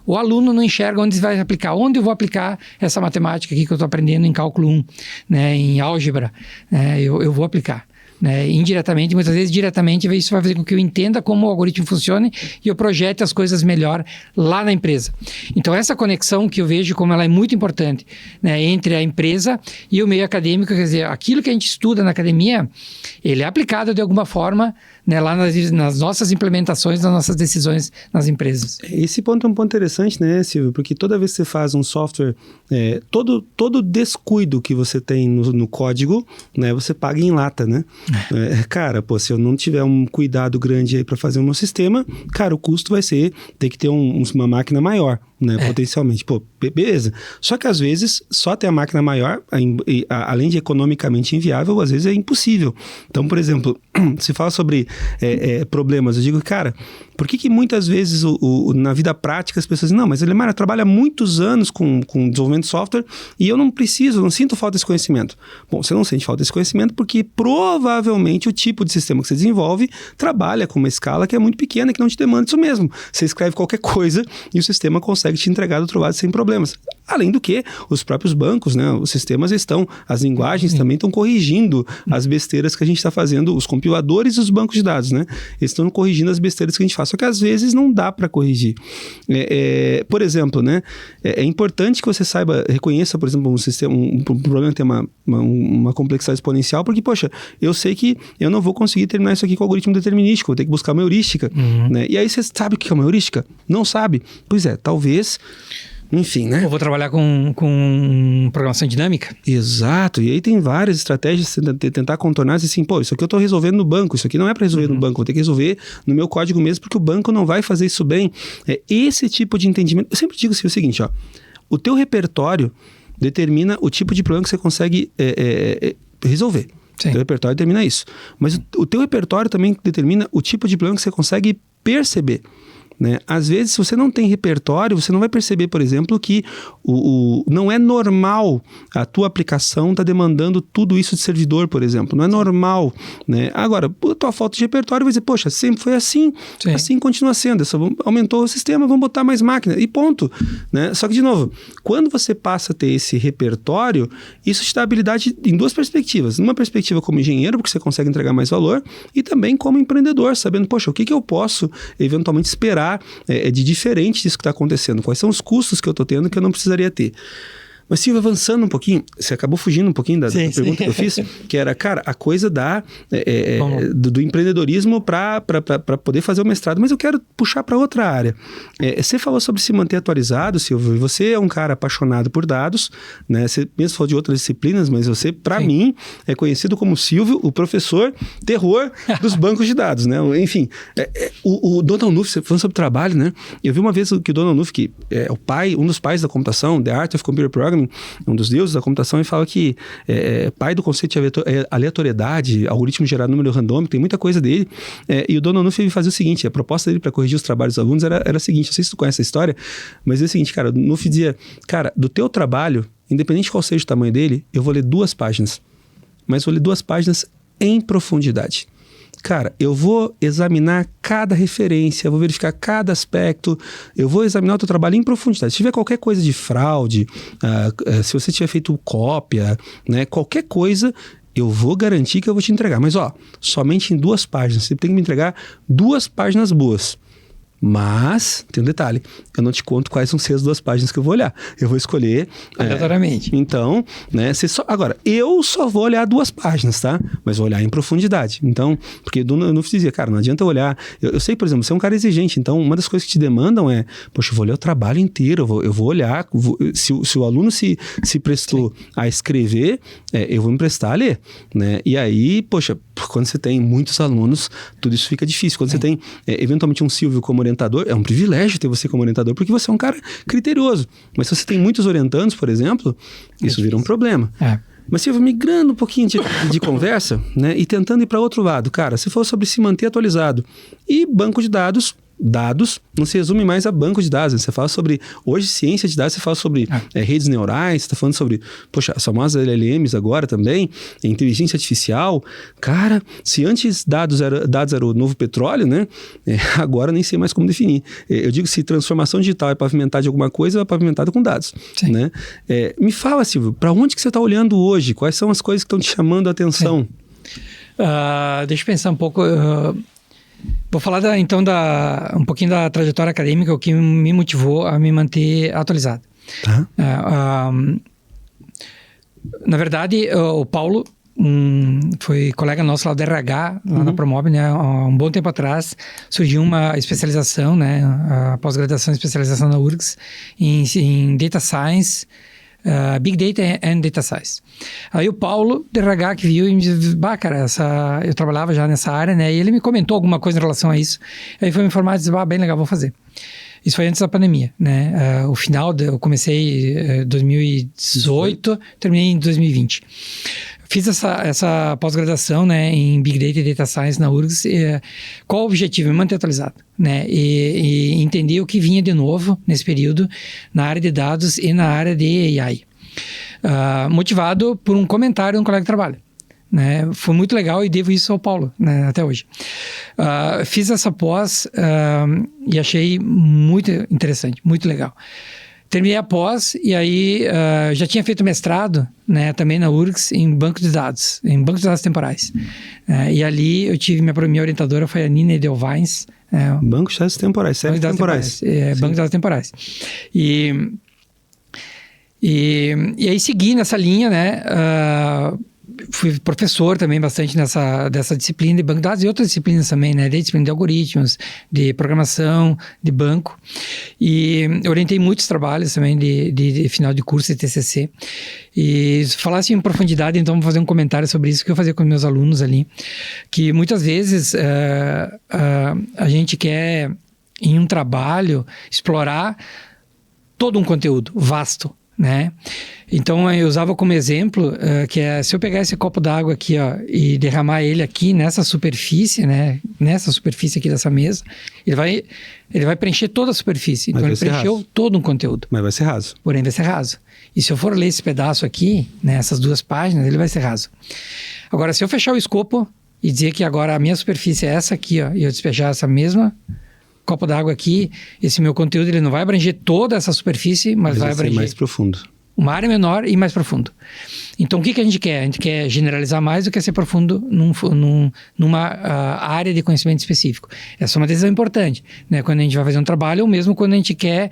o aluno não enxerga onde vai aplicar, onde eu vou aplicar essa matemática aqui que eu estou aprendendo em cálculo 1, né, em álgebra, né, eu vou aplicar. Né, indiretamente, muitas vezes diretamente, isso vai fazer com que eu entenda como o algoritmo funciona e eu projete as coisas melhor lá na empresa. Então, essa conexão que eu vejo como ela é muito importante, né, entre a empresa e o meio acadêmico, quer dizer, aquilo que a gente estuda na academia, ele é aplicado de alguma forma, né, lá nas nossas implementações, nas nossas decisões nas empresas. Esse ponto é um ponto interessante, né, Silvio? Porque toda vez que você faz um software, todo descuido que você tem no código, né, você paga em lata, né? Cara, se eu não tiver um cuidado grande aí para fazer o meu sistema, cara, o custo vai ser ter que ter uma máquina maior, né, potencialmente. Beleza. Só que às vezes, só ter a máquina maior, além de economicamente inviável, às vezes é impossível. Então, por exemplo, se fala sobre problemas, eu digo, cara, por que muitas vezes na vida prática as pessoas dizem, não, mas o Elemar trabalha muitos anos com desenvolvimento de software e eu não sinto falta desse conhecimento. Bom, você não sente falta desse conhecimento porque provavelmente o tipo de sistema que você desenvolve trabalha com uma escala que é muito pequena, que não te demanda isso mesmo. Você escreve qualquer coisa e o sistema consegue te entregar do outro lado sem problemas. Além do que, os próprios bancos, né, os sistemas as linguagens também estão corrigindo as besteiras que a gente está fazendo, os compiladores e os bancos de dados, né? Eles estão corrigindo as besteiras que a gente faz, só que às vezes não dá para corrigir. Por exemplo, né, é importante que você reconheça, por exemplo, um problema que tem uma complexidade exponencial, porque, poxa, eu sei que eu não vou conseguir terminar isso aqui com algoritmo determinístico, vou ter que buscar uma heurística, né? E aí você sabe o que é uma heurística? Não sabe? Pois é, talvez enfim, né? Eu vou trabalhar com programação dinâmica. Exato, e aí tem várias estratégias de tentar contornar assim, pô, isso aqui eu tô resolvendo no banco, isso aqui não é para resolver no banco, vou ter que resolver no meu código mesmo, porque o banco não vai fazer isso bem. Esse tipo de entendimento, eu sempre digo assim, o seguinte, ó, o teu repertório determina o tipo de problema que você consegue resolver. Sim. O teu repertório determina isso. Mas o teu repertório também determina o tipo de problema que você consegue perceber. Né? Às vezes, se você não tem repertório, você não vai perceber, por exemplo, que não é normal a tua aplicação tá demandando tudo isso de servidor, por exemplo. Não é normal. Né? Agora, a tua falta de repertório vai dizer, poxa, sempre foi assim, Sim. assim continua sendo. Aumentou o sistema, vamos botar mais máquina e ponto. Né? Só que, de novo, quando você passa a ter esse repertório, isso te dá habilidade em duas perspectivas. Numa perspectiva como engenheiro, porque você consegue entregar mais valor, e também como empreendedor, sabendo, poxa, o que eu posso eventualmente esperar de diferente disso que está acontecendo. Quais são os custos que eu estou tendo que eu não precisaria ter? Mas, Silvio, avançando um pouquinho, você acabou fugindo um pouquinho da pergunta que eu fiz, que era, cara, a coisa do empreendedorismo para poder fazer o mestrado. Mas eu quero puxar para outra área. Você falou sobre se manter atualizado, Silvio, e você é um cara apaixonado por dados, né? Você mesmo falou de outras disciplinas, mas você, para mim, é conhecido como Silvio, o professor terror dos bancos de dados, né? Enfim, o Donald Knuth, você falando sobre trabalho, né? Eu vi uma vez que o Donald Knuth, que é um dos pais da computação, The Art of Computer Programming, um dos deuses da computação, ele fala que pai do conceito de aleatoriedade, algoritmo gerado número randômico, tem muita coisa dele, e o Donald Knuth fazia o seguinte, a proposta dele para corrigir os trabalhos dos alunos era a seguinte, não sei se tu conhece essa história, mas é o seguinte, cara, o Knuth dizia, cara, do teu trabalho, independente de qual seja o tamanho dele, eu vou ler 2 páginas, mas vou ler 2 páginas em profundidade. Cara, eu vou examinar cada referência, eu vou verificar cada aspecto, eu vou examinar o teu trabalho em profundidade. Se tiver qualquer coisa de fraude, se você tiver feito cópia, né, qualquer coisa, eu vou garantir que eu vou te entregar. Mas, somente em 2 páginas. Você tem que me entregar 2 páginas boas. Mas, tem um detalhe, eu não te conto quais vão ser as 2 páginas que eu vou olhar. Eu vou escolher... Aleatoriamente. Então, né, agora, eu só vou olhar 2 páginas, tá? Mas vou olhar em profundidade. Então, porque o Knuth dizia, cara, não adianta eu olhar... Eu sei, por exemplo, você é um cara exigente, então uma das coisas que te demandam é, poxa, eu vou ler o trabalho inteiro, eu vou olhar, se o aluno se prestou a escrever, eu vou me prestar a ler, né? E aí, poxa, quando você tem muitos alunos, tudo isso fica difícil. Quando você tem, eventualmente, um Silvio como orientador, é um privilégio ter você como orientador, porque você é um cara criterioso. Mas se você tem muitos orientandos, por exemplo, isso vira um problema. Mas, Silvio, migrando um pouquinho de conversa, né, e tentando ir para outro lado, cara, você falou sobre se manter atualizado. E banco de dados não se resume mais a banco de dados, né? Você fala sobre, hoje, ciência de dados, você fala sobre redes neurais, você está falando sobre, poxa, as famosas LLMs agora também, inteligência artificial. Cara, se antes dados era o novo petróleo, né? Agora nem sei mais como definir. Eu digo, se transformação digital é pavimentada de alguma coisa, é pavimentada com dados. Né? Me fala, Silvio, para onde que você está olhando hoje? Quais são as coisas que estão te chamando a atenção? Deixa eu pensar um pouco... Vou falar então um pouquinho da trajetória acadêmica, o que me motivou a me manter atualizado. Na verdade, o Paulo foi colega nosso lá do RH, lá na Promob, né? Há um bom tempo atrás surgiu uma especialização, né? A pós-graduação e especialização na URGS em Data Science, Big Data and Data Science. Aí o Paulo, do RH, que viu e me disse, cara, eu trabalhava já nessa área, né? E ele me comentou alguma coisa em relação a isso. Aí foi me informar e disse, bem legal, vou fazer. Isso foi antes da pandemia, né? Eu comecei em 2018, terminei em 2020. Fiz essa pós-graduação, né, em Big Data e Data Science na URGS. Qual o objetivo? Me manter atualizado, né? E entender o que vinha de novo nesse período na área de dados e na área de AI. Motivado por um comentário de um colega de trabalho. Né? Foi muito legal e devo isso ao Paulo, né, até hoje. Fiz essa pós e achei muito interessante, muito legal. Terminei a pós e aí já tinha feito mestrado, né, também na URGS em banco de dados temporais. E ali eu tive minha orientadora foi a Nina Edelweins. Banco de dados temporais, séries temporais. Banco de dados temporais. E aí segui nessa linha, né, fui professor também bastante dessa disciplina de banco de dados e outras disciplinas também, né? De disciplina de algoritmos, de programação, de banco. E orientei muitos trabalhos também de final de curso de TCC. E se falasse em profundidade, então vou fazer um comentário sobre isso que eu fazia com meus alunos ali, que muitas vezes a gente quer, em um trabalho, explorar todo um conteúdo vasto, né? Então eu usava como exemplo que se eu pegar esse copo d'água aqui, ó, e derramar ele aqui nessa superfície, né? Nessa superfície aqui dessa mesa, ele vai preencher toda a superfície. Então ele preencheu todo um conteúdo. Mas vai ser raso. Porém vai ser raso. E se eu for ler esse pedaço aqui, né, essas 2 páginas, ele vai ser raso. Agora, se eu fechar o escopo e dizer que agora a minha superfície é essa aqui, ó, e eu despejar essa mesma copo d'água aqui, esse meu conteúdo ele não vai abranger toda essa superfície, mas vai abranger mais profundo. Uma área menor e mais profundo. Então, o que a gente quer? A gente quer generalizar mais do que ser profundo numa área de conhecimento específico. Essa é uma decisão importante, né? Quando a gente vai fazer um trabalho, ou mesmo quando a gente quer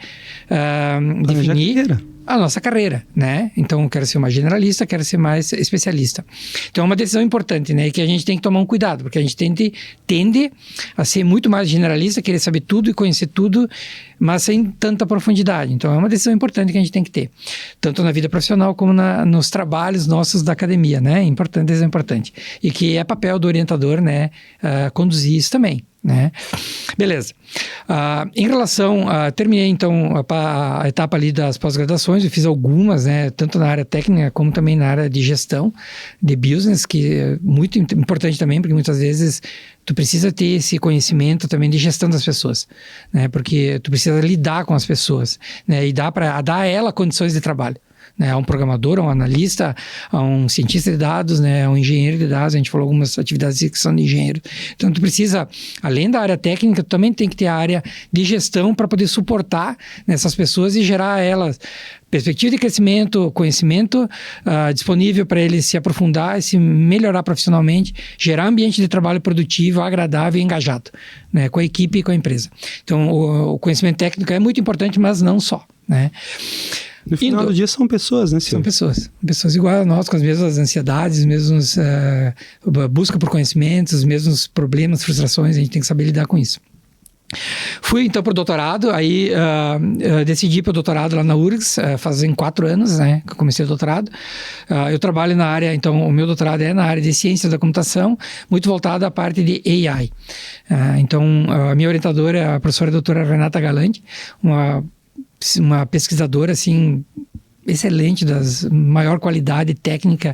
definir a nossa carreira, né? Então, eu quero ser mais generalista, quero ser mais especialista. Então, é uma decisão importante, né? Que a gente tem que tomar um cuidado, porque a gente tende a ser muito mais generalista, querer saber tudo e conhecer tudo, mas sem tanta profundidade. Então, é uma decisão importante que a gente tem que ter, tanto na vida profissional como nos trabalhos nossos da academia, né? Decisão importante. E que é papel do orientador, né? Conduzir isso também, né? Beleza. Em relação, terminei então a etapa ali das pós-graduações, eu fiz algumas, né, tanto na área técnica como também na área de gestão de business, que é muito importante também, porque muitas vezes tu precisa ter esse conhecimento também de gestão das pessoas, né, porque tu precisa lidar com as pessoas, né, e dar a ela condições de trabalho. Né, a um programador, a um analista, a um cientista de dados, né, a um engenheiro de dados. A gente falou algumas atividades que são de engenheiro. Então, tu precisa, além da área técnica, tu também tem que ter a área de gestão para poder suportar essas pessoas e gerar a elas perspectiva de crescimento, conhecimento disponível para eles se aprofundar e se melhorar profissionalmente, gerar ambiente de trabalho produtivo, agradável e engajado, né, com a equipe e com a empresa. Então, o conhecimento técnico é muito importante, mas não só, né? No final do dia são pessoas, né, Silvio? São pessoas igual a nós, com as mesmas ansiedades, os mesmos busca por conhecimentos, os mesmos problemas, frustrações, a gente tem que saber lidar com isso. Fui então para o doutorado, aí decidi para o doutorado lá na URGS, fazem 4 anos, né, que eu comecei o doutorado. Eu trabalho na área, então o meu doutorado é na área de ciências da computação, muito voltado à parte de AI. Então a minha orientadora é a professora doutora Renata Galante, uma pesquisadora, assim, excelente, das maior qualidade técnica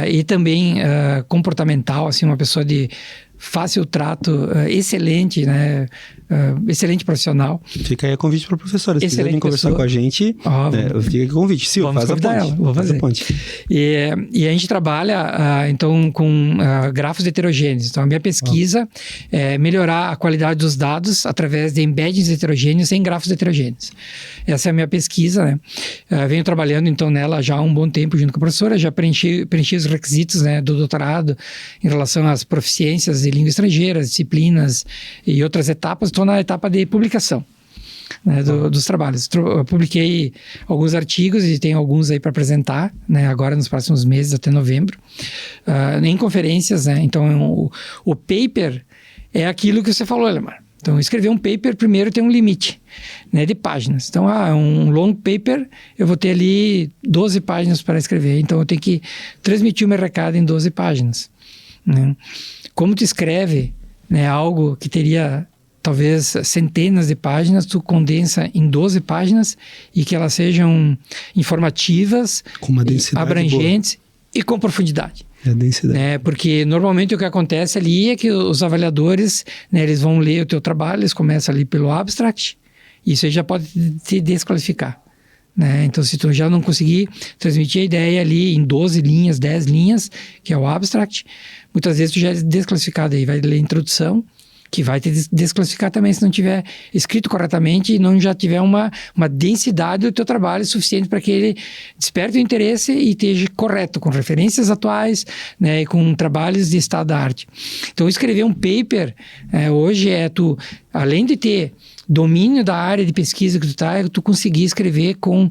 e também comportamental, assim, uma pessoa de fácil trato, excelente, né? Excelente profissional. Fica aí a convite para a professora. Se quiser vir conversar com a gente, fica aí o convite. Silvio, faz a ponte. Ela, vou fazer. E a gente trabalha, então, com grafos heterogêneos. Então, a minha pesquisa é melhorar a qualidade dos dados através de embeddings heterogêneos em grafos heterogêneos. Essa é a minha pesquisa, né? Venho trabalhando, então, nela já há um bom tempo junto com a professora. Já preenchi os requisitos, né, do doutorado em relação às proficiências de língua estrangeira, disciplinas e outras etapas. Estou na etapa de publicação, né, dos trabalhos. Eu publiquei alguns artigos e tenho alguns aí para apresentar, né, agora nos próximos meses, até novembro, em conferências, né. Então, o paper é aquilo que você falou, Elemar. Então, escrever um paper, primeiro tem um limite, né, de páginas. Então, um long paper, eu vou ter ali 12 páginas para escrever. Então, eu tenho que transmitir o meu recado em 12 páginas. Né? Como tu escreve, né, algo que teria talvez centenas de páginas, tu condensa em 12 páginas e que elas sejam informativas, com uma densidade abrangentes boa. E com profundidade. A densidade. Né? Porque normalmente o que acontece ali é que os avaliadores, né, eles vão ler o teu trabalho, eles começam ali pelo abstract, e isso aí já pode te desqualificar. Né? Então, se tu já não conseguir transmitir a ideia ali em 12 linhas, 10 linhas, que é o abstract, muitas vezes tu já é desclassificado aí, vai ler a introdução, que vai te desclassificar também se não tiver escrito corretamente e não já tiver uma densidade do teu trabalho suficiente para que ele desperte o interesse e esteja correto, com referências atuais, né, e com trabalhos de estado da arte. Então, escrever um paper hoje tu, além de ter domínio da área de pesquisa que tu conseguir escrever com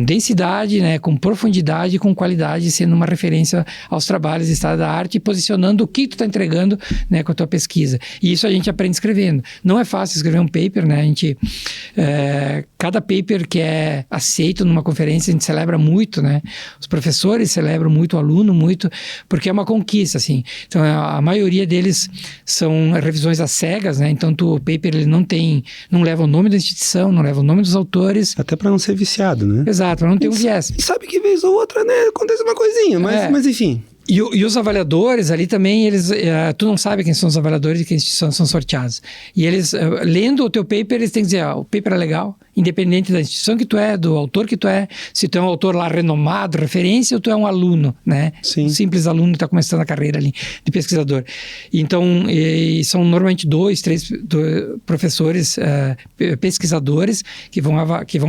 densidade, né, com profundidade, com qualidade, sendo uma referência aos trabalhos de estado da arte e posicionando o que tu está entregando, né, com a tua pesquisa. E isso a gente aprende escrevendo. Não é fácil escrever um paper, né? A gente, cada paper que é aceito numa conferência, a gente celebra muito, né? Os professores celebram muito, o aluno muito, porque é uma conquista, assim. Então, a maioria deles são revisões às cegas, né? Então, o paper ele não leva o nome da instituição, não leva o nome dos autores. Até para não ser viciado, né? Exato, para não ter um viés. Sabe que vez ou outra, né, acontece uma coisinha, mas enfim. E os avaliadores ali também, eles, tu não sabe quem são os avaliadores e que instituições são sorteados. E eles, lendo o teu paper, eles têm que dizer, o paper é legal, independente da instituição que tu é, do autor que tu é, se tu é um autor lá renomado, referência, ou tu é um aluno, né? Sim. Um simples aluno que está começando a carreira ali de pesquisador. Então, são normalmente 2, 3 professores, pesquisadores que vão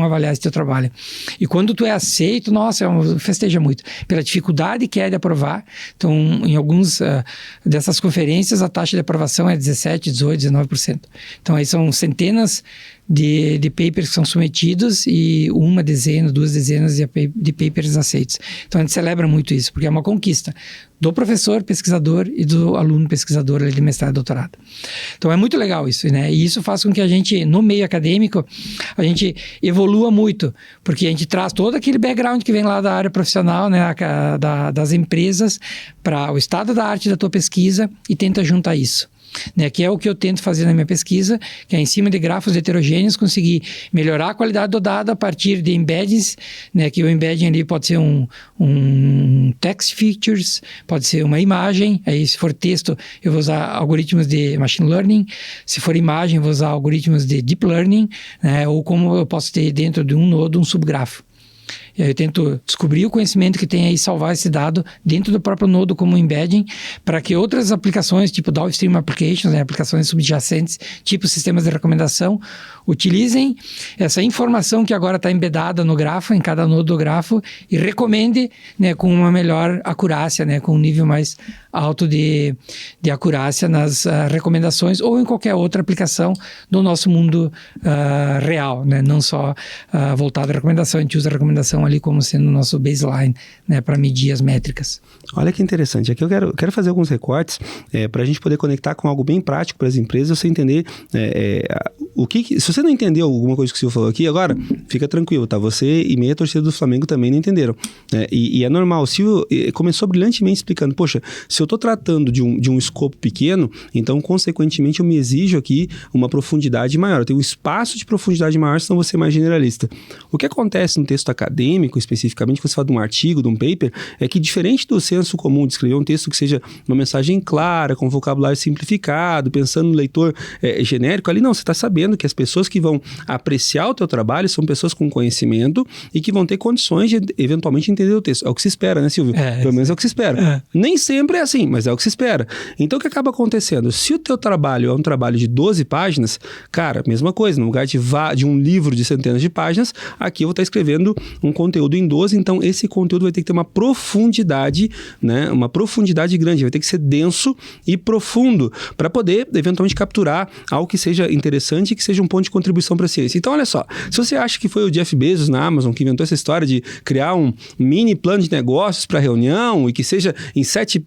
avaliar esse teu trabalho. E quando tu é aceito, nossa, festeja muito. Pela dificuldade que é de aprovar. Então, em alguns dessas conferências, a taxa de aprovação é 17%, 18%, 19%. Então, aí são centenas de papers que são submetidos e 1 dezena, 2 dezenas de papers aceitos. Então, a gente celebra muito isso, porque é uma conquista do professor pesquisador e do aluno pesquisador ali de mestrado e doutorado. Então, é muito legal isso, né? E isso faz com que a gente, no meio acadêmico, a gente evolua muito, porque a gente traz todo aquele background que vem lá da área profissional, né, das empresas, para o estado da arte da tua pesquisa e tenta juntar isso. Né, que é o que eu tento fazer na minha pesquisa, que é em cima de grafos heterogêneos conseguir melhorar a qualidade do dado a partir de embeddings, né, que o embedding ali pode ser um text features, pode ser uma imagem, aí se for texto eu vou usar algoritmos de machine learning, se for imagem eu vou usar algoritmos de deep learning, né, ou como eu posso ter dentro de um nodo um subgrafo. E aí eu tento descobrir o conhecimento que tem aí, salvar esse dado dentro do próprio nodo como embedding, para que outras aplicações, tipo downstream applications, né, aplicações subjacentes, tipo sistemas de recomendação, utilizem essa informação que agora está embedada no grafo, em cada nodo do grafo, e recomende, né, com uma melhor acurácia, né, com um nível mais alto de acurácia nas recomendações ou em qualquer outra aplicação do nosso mundo real, né, não só voltado à recomendação. A gente usa a recomendação ali como sendo o nosso baseline, né, para medir as métricas. Olha que interessante. Aqui eu quero fazer alguns recortes para a gente poder conectar com algo bem prático para as empresas, você entender o que... Se você não entendeu alguma coisa que o Silvio falou aqui, agora fica tranquilo, tá? Você e meia torcida do Flamengo também não entenderam. E é normal. O Silvio começou brilhantemente explicando, poxa, se eu estou tratando de um escopo pequeno, então, consequentemente, eu me exijo aqui uma profundidade maior. Eu tenho um espaço de profundidade maior, senão você é mais generalista. O que acontece no texto acadêmico, especificamente, quando você fala de um artigo, de um paper, é que diferente do senso comum de escrever um texto que seja uma mensagem clara, com vocabulário simplificado, pensando no leitor genérico, ali não, você está sabendo que as pessoas que vão apreciar o teu trabalho são pessoas com conhecimento e que vão ter condições de, eventualmente, entender o texto. É o que se espera, né, Silvio? Pelo menos é o que se espera. Nem sempre é assim, mas é o que se espera. Então, o que acaba acontecendo? Se o teu trabalho é um trabalho de 12 páginas, cara, mesma coisa, no lugar de um livro de centenas de páginas, aqui eu vou estar escrevendo um conteúdo em 12, então esse conteúdo vai ter que ter uma profundidade, né? Uma profundidade grande, vai ter que ser denso e profundo para poder, eventualmente, capturar algo que seja interessante e que seja um ponto de contribuição para a ciência. Então, olha só, se você acha que foi o Jeff Bezos na Amazon que inventou essa história de criar um mini plano de negócios para reunião e que seja em 7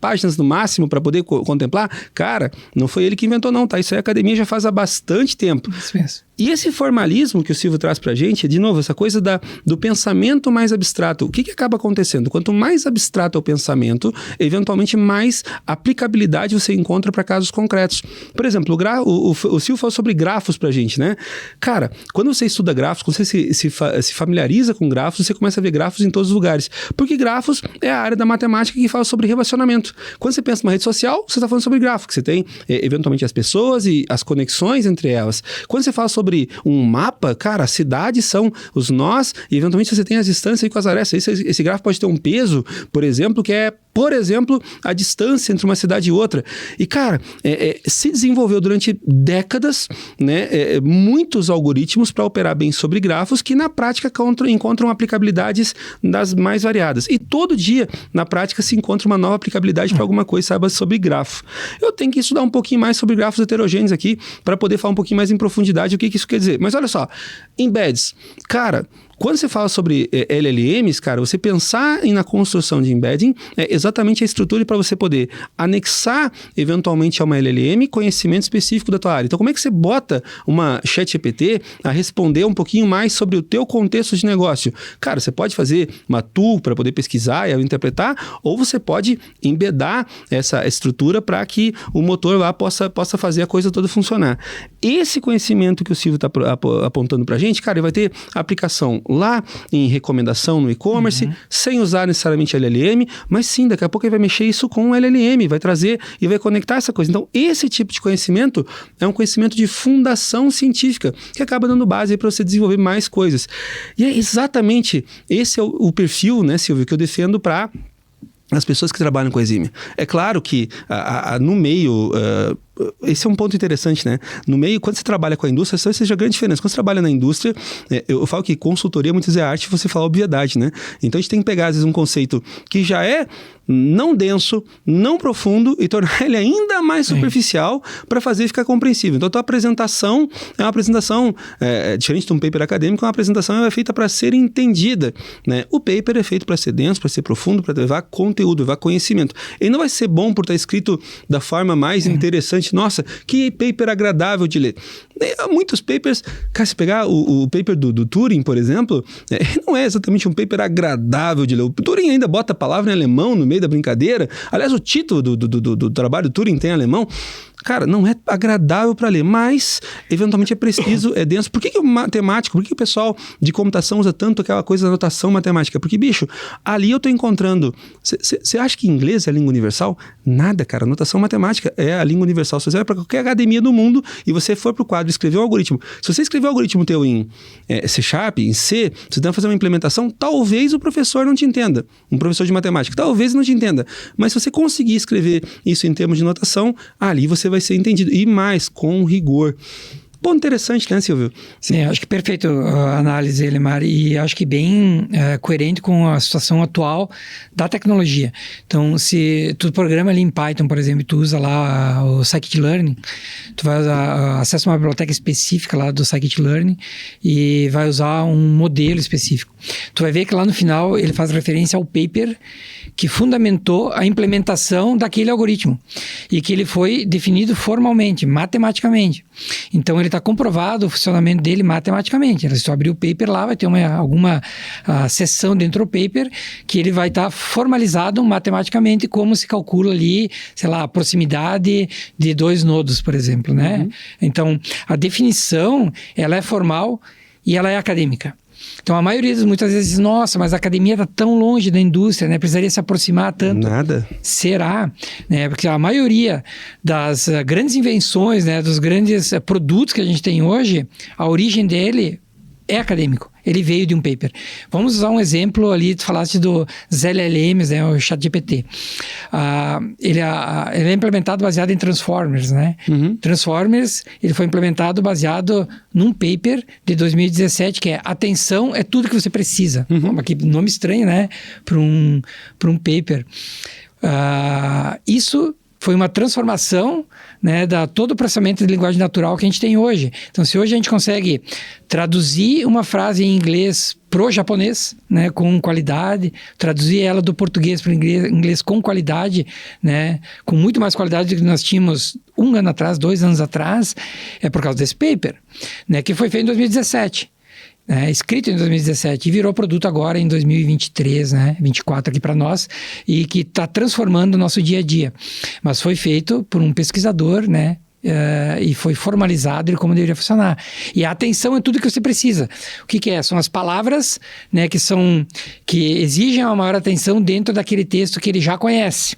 páginas no máximo para poder contemplar, cara, não foi ele que inventou não, tá? Isso aí a academia já faz há bastante tempo. Isso mesmo. E esse formalismo que o Silvio traz pra gente, de novo, essa coisa do pensamento mais abstrato. O que acaba acontecendo? Quanto mais abstrato é o pensamento, eventualmente mais aplicabilidade você encontra para casos concretos. Por exemplo, o Silvio falou sobre grafos pra gente, né? Cara, quando você estuda grafos, quando você se familiariza com grafos, você começa a ver grafos em todos os lugares. Porque grafos é a área da matemática que fala sobre relacionamento. Quando você pensa numa rede social, você está falando sobre grafos, que você tem, eventualmente, as pessoas e as conexões entre elas. Quando você fala sobre um mapa, cara, as cidades são os nós e eventualmente eventualmente você tem as distâncias aí com as arestas. Esse grafo pode ter um peso, por exemplo, que é, por exemplo, a distância entre uma cidade e outra. E, cara, se desenvolveu durante décadas, né, muitos algoritmos para operar bem sobre grafos que, na prática, encontram aplicabilidades das mais variadas. E todo dia, na prática, se encontra uma nova aplicabilidade para alguma coisa, saiba, sobre grafo. Eu tenho que estudar um pouquinho mais sobre grafos heterogêneos aqui para poder falar um pouquinho mais em profundidade o que isso quer dizer. Mas olha só, embeds, cara, quando você fala sobre LLMs, cara, você pensar na construção de embedding é exatamente a estrutura para você poder anexar, eventualmente, a uma LLM conhecimento específico da tua área. Então, como é que você bota uma ChatGPT a responder um pouquinho mais sobre o teu contexto de negócio? Cara, você pode fazer uma tool para poder pesquisar e interpretar, ou você pode embedar essa estrutura para que o motor lá possa fazer a coisa toda funcionar. Esse conhecimento que o Silvio está apontando para a gente, cara, ele vai ter aplicação lá em recomendação no e-commerce, sem usar necessariamente LLM, mas sim, daqui a pouco ele vai mexer isso com um LLM, vai trazer e vai conectar essa coisa. Então, esse tipo de conhecimento é um conhecimento de fundação científica, que acaba dando base para você desenvolver mais coisas. E é exatamente esse é o perfil, né, Silvio, que eu defendo para as pessoas que trabalham com exímia. É claro que no meio... esse é um ponto interessante, né? No meio, quando você trabalha com a indústria, talvez seja a grande diferença. Quando você trabalha na indústria, eu falo que consultoria muitas vezes é arte você falar obviedade, né? Então a gente tem que pegar, às vezes, um conceito que já é não denso, não profundo e tornar ele ainda mais superficial para fazer ficar compreensível. Então a tua apresentação é uma apresentação, diferente de um paper acadêmico, uma apresentação é feita para ser entendida, né? O paper é feito para ser denso, para ser profundo, para levar conteúdo, levar conhecimento. Ele não vai ser bom por estar escrito da forma mais interessante. Nossa, que paper agradável de ler. Há muitos papers, cara, se pegar o paper do Turing, por exemplo, não é exatamente um paper agradável de ler. O Turing ainda bota a palavra em alemão no meio da brincadeira. Aliás, o título do trabalho do Turing tem alemão. Cara, não é agradável para ler, mas eventualmente é preciso, é denso. Por que o matemático, por que o pessoal de computação usa tanto aquela coisa da notação matemática? Porque, bicho, ali eu tô encontrando... Você acha que inglês é a língua universal? Nada, cara. Notação matemática é a língua universal. Se você vai para qualquer academia do mundo e você for pro quadro e escrever um algoritmo, se você escrever um algoritmo teu em C#, em C, você deve fazer uma implementação, talvez o professor não te entenda. Um professor de matemática, talvez não te entenda. Mas se você conseguir escrever isso em termos de notação, ali você vai ser entendido. E mais, com rigor. Ponto interessante, né, Silvio? Sim, acho que perfeito a análise, Elemar, e acho que bem coerente com a situação atual da tecnologia. Então, se tu programa ali em Python, por exemplo, tu usa lá o Scikit-Learn, tu vai acessa uma biblioteca específica lá do Scikit-Learn e vai usar um modelo específico. Tu vai ver que lá no final ele faz referência ao paper que fundamentou a implementação daquele algoritmo e que ele foi definido formalmente, matematicamente. Então, ele está comprovado o funcionamento dele matematicamente. Se tu abrir o paper lá, vai ter alguma seção dentro do paper que ele vai estar formalizado matematicamente como se calcula ali, sei lá, a proximidade de 2 nodos, por exemplo, né? Então, a definição, ela é formal e ela é acadêmica. Então, a maioria muitas vezes diz, nossa, mas a academia está tão longe da indústria, né? Precisaria se aproximar tanto. Nada. Será? Né? Porque a maioria das grandes invenções, né, dos grandes produtos que a gente tem hoje, a origem dele é acadêmico. Ele veio de um paper. Vamos usar um exemplo ali, tu falaste dos LLMs, né, o ChatGPT. Ele é implementado baseado em Transformers, né? Transformers, ele foi implementado baseado num paper de 2017, que é Atenção é tudo que você precisa. Que nome estranho, né? Para um paper. Isso foi uma transformação, né, todo o processamento de linguagem natural que a gente tem hoje. Então, se hoje a gente consegue traduzir uma frase em inglês pro japonês, né, com qualidade, traduzir ela do português para o inglês com qualidade, né, com muito mais qualidade do que nós tínhamos 1 ano atrás, 2 anos atrás, é por causa desse paper, né, que foi feito em 2017. Escrito em 2017 e virou produto agora em 2023, né, 24 aqui para nós, e que está transformando o nosso dia a dia. Mas foi feito por um pesquisador, né, e foi formalizado de como deveria funcionar. E a atenção é tudo que você precisa. O que é? São as palavras, né, que exigem uma maior atenção dentro daquele texto que ele já conhece.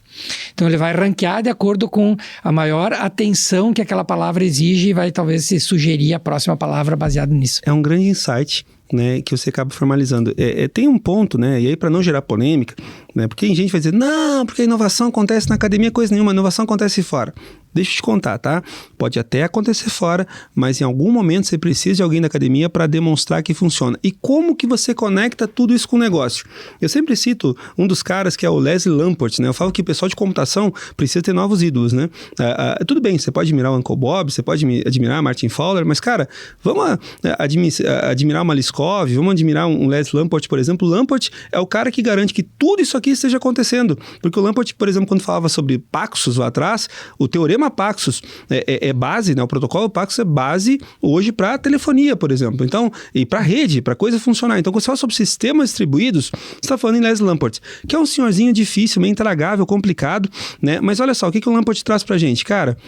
Então ele vai ranquear de acordo com a maior atenção que aquela palavra exige e vai talvez se sugerir a próxima palavra baseada nisso. É um grande insight. né, que você acaba formalizando. Tem um ponto, né, e aí para não gerar polêmica, né, porque tem gente que vai dizer, não, porque a inovação acontece na academia, coisa nenhuma, a inovação acontece fora. Deixa eu te contar, tá? Pode até acontecer fora, mas em algum momento você precisa de alguém da academia para demonstrar que funciona. E como que você conecta tudo isso com o negócio? Eu sempre cito um dos caras que é o Leslie Lamport, né? Eu falo que o pessoal de computação precisa ter novos ídolos, né? Tudo bem, você pode admirar o Uncle Bob, você pode admirar Martin Fowler, mas, cara, vamos admirar uma Liskov, vamos admirar um Leslie Lamport, por exemplo. O Lamport é o cara que garante que tudo isso aqui esteja acontecendo. Porque o Lamport, por exemplo, quando falava sobre Paxos lá atrás, o teorema Paxos é base, né? O protocolo Paxos é base hoje para telefonia, por exemplo. Então, e para rede, para coisa funcionar. Então, quando você fala sobre sistemas distribuídos, você está falando em Leslie Lamport, que é um senhorzinho difícil, meio intragável, complicado, né? Mas olha só, o que o Lamport traz pra gente? Cara,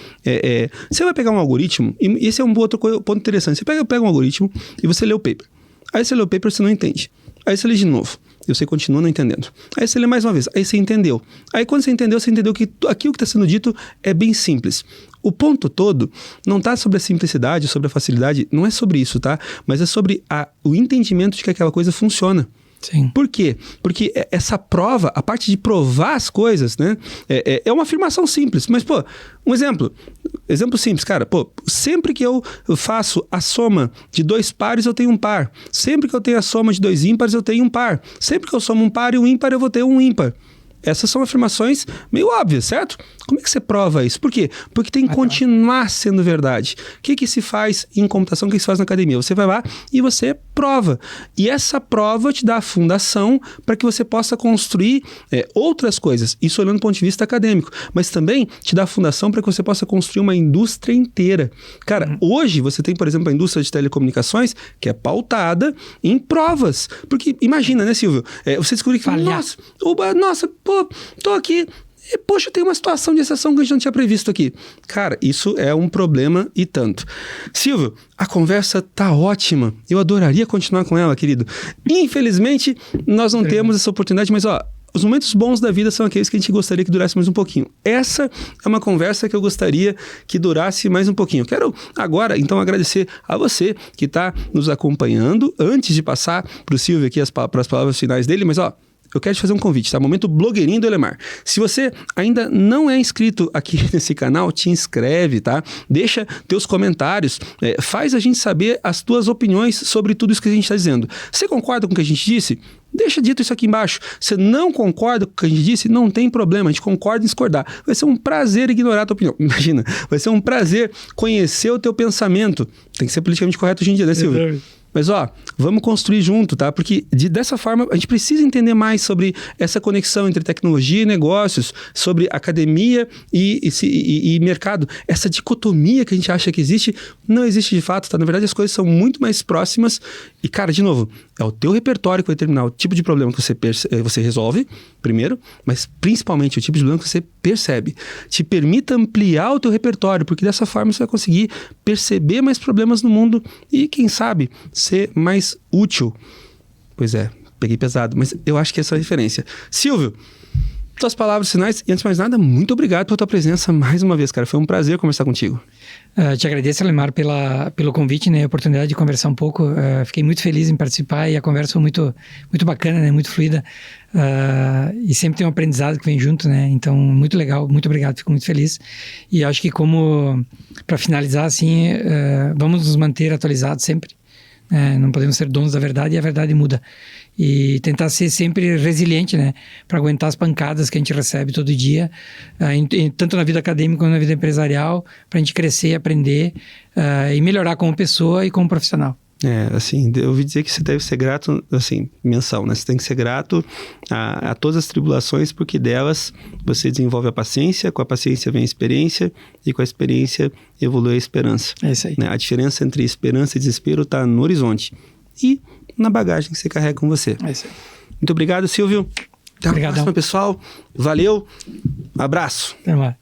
você vai pegar um algoritmo, e esse é um outro ponto interessante. Você pega um algoritmo e você lê o paper. Aí você lê o paper, você não entende. Aí você lê de novo. E você continua não entendendo. Aí você lê mais uma vez. Aí você entendeu. Aí quando você entendeu que aquilo que está sendo dito é bem simples. O ponto todo não está sobre a simplicidade, sobre a facilidade. Não é sobre isso, tá? Mas é sobre o entendimento de que aquela coisa funciona. Sim. Por quê? Porque essa prova, a parte de provar as coisas, né? É uma afirmação simples. Mas, pô, um exemplo simples, cara. Pô, sempre que eu faço a soma de 2 pares, eu tenho um par. Sempre que eu tenho a soma de 2 ímpares, eu tenho um par. Sempre que eu somo um par e um ímpar, eu vou ter um ímpar. Essas são afirmações meio óbvias, certo? Como é que você prova isso? Por quê? Porque tem que continuar sendo verdade. O que se faz em computação, o que se faz na academia? Você vai lá e você prova. E essa prova te dá a fundação para que você possa construir outras coisas. Isso olhando do ponto de vista acadêmico. Mas também te dá a fundação para que você possa construir uma indústria inteira. Cara, hoje você tem, por exemplo, a indústria de telecomunicações que é pautada em provas. Porque imagina, né, Silvio? Você descobriu que... Nossa, pô, tô aqui... Poxa, tem uma situação de exceção que a gente não tinha previsto aqui. Cara, isso é um problema e tanto. Silvio, a conversa tá ótima. Eu adoraria continuar com ela, querido. Infelizmente, nós não temos essa oportunidade, mas os momentos bons da vida são aqueles que a gente gostaria que durasse mais um pouquinho. Essa é uma conversa que eu gostaria que durasse mais um pouquinho. Quero agora, então, agradecer a você que está nos acompanhando. Antes de passar para o Silvio aqui para as palavras finais dele, mas eu quero te fazer um convite, tá? Momento blogueirinho do Elemar. Se você ainda não é inscrito aqui nesse canal, te inscreve, tá? Deixa teus comentários, faz a gente saber as tuas opiniões sobre tudo isso que a gente está dizendo. Você concorda com o que a gente disse? Deixa dito isso aqui embaixo. Você não concorda com o que a gente disse? Não tem problema, a gente concorda em discordar. Vai ser um prazer ignorar a tua opinião. Imagina, vai ser um prazer conhecer o teu pensamento. Tem que ser politicamente correto hoje em dia, né, Silvio? Mas vamos construir junto, tá? Porque dessa forma a gente precisa entender mais sobre essa conexão entre tecnologia e negócios, sobre academia e mercado. Essa dicotomia que a gente acha que existe, não existe de fato, tá? Na verdade as coisas são muito mais próximas e, cara, de novo, é o teu repertório que vai determinar o tipo de problema que você resolve, primeiro, mas principalmente o tipo de problema que você percebe. Te permita ampliar o teu repertório, porque dessa forma você vai conseguir perceber mais problemas no mundo e, quem sabe, ser mais útil. Pois é, peguei pesado, mas eu acho que essa é a referência. Silvio, tuas palavras finais e, antes de mais nada, muito obrigado pela tua presença mais uma vez, cara. Foi um prazer conversar contigo. Te agradeço, Elemar, pelo convite, né, a oportunidade de conversar um pouco. Fiquei muito feliz em participar e a conversa foi muito, muito bacana, né, muito fluida. E sempre tem um aprendizado que vem junto, né? Então, muito legal, muito obrigado, fico muito feliz. E acho que para finalizar, assim, vamos nos manter atualizados sempre. Não podemos ser donos da verdade e a verdade muda. E tentar ser sempre resiliente, né? Para aguentar as pancadas que a gente recebe todo dia, tanto na vida acadêmica quanto na vida empresarial, para a gente crescer, aprender e melhorar como pessoa e como profissional. Assim, eu ouvi dizer que você deve ser grato, assim, menção, né? Você tem que ser grato a todas as tribulações, porque delas você desenvolve a paciência, com a paciência vem a experiência, e com a experiência evolui a esperança. É isso aí. Né? A diferença entre esperança e desespero está no horizonte e na bagagem que você carrega com você. É isso aí. Muito obrigado, Silvio. Até a próxima, pessoal. Valeu. Abraço. Até mais.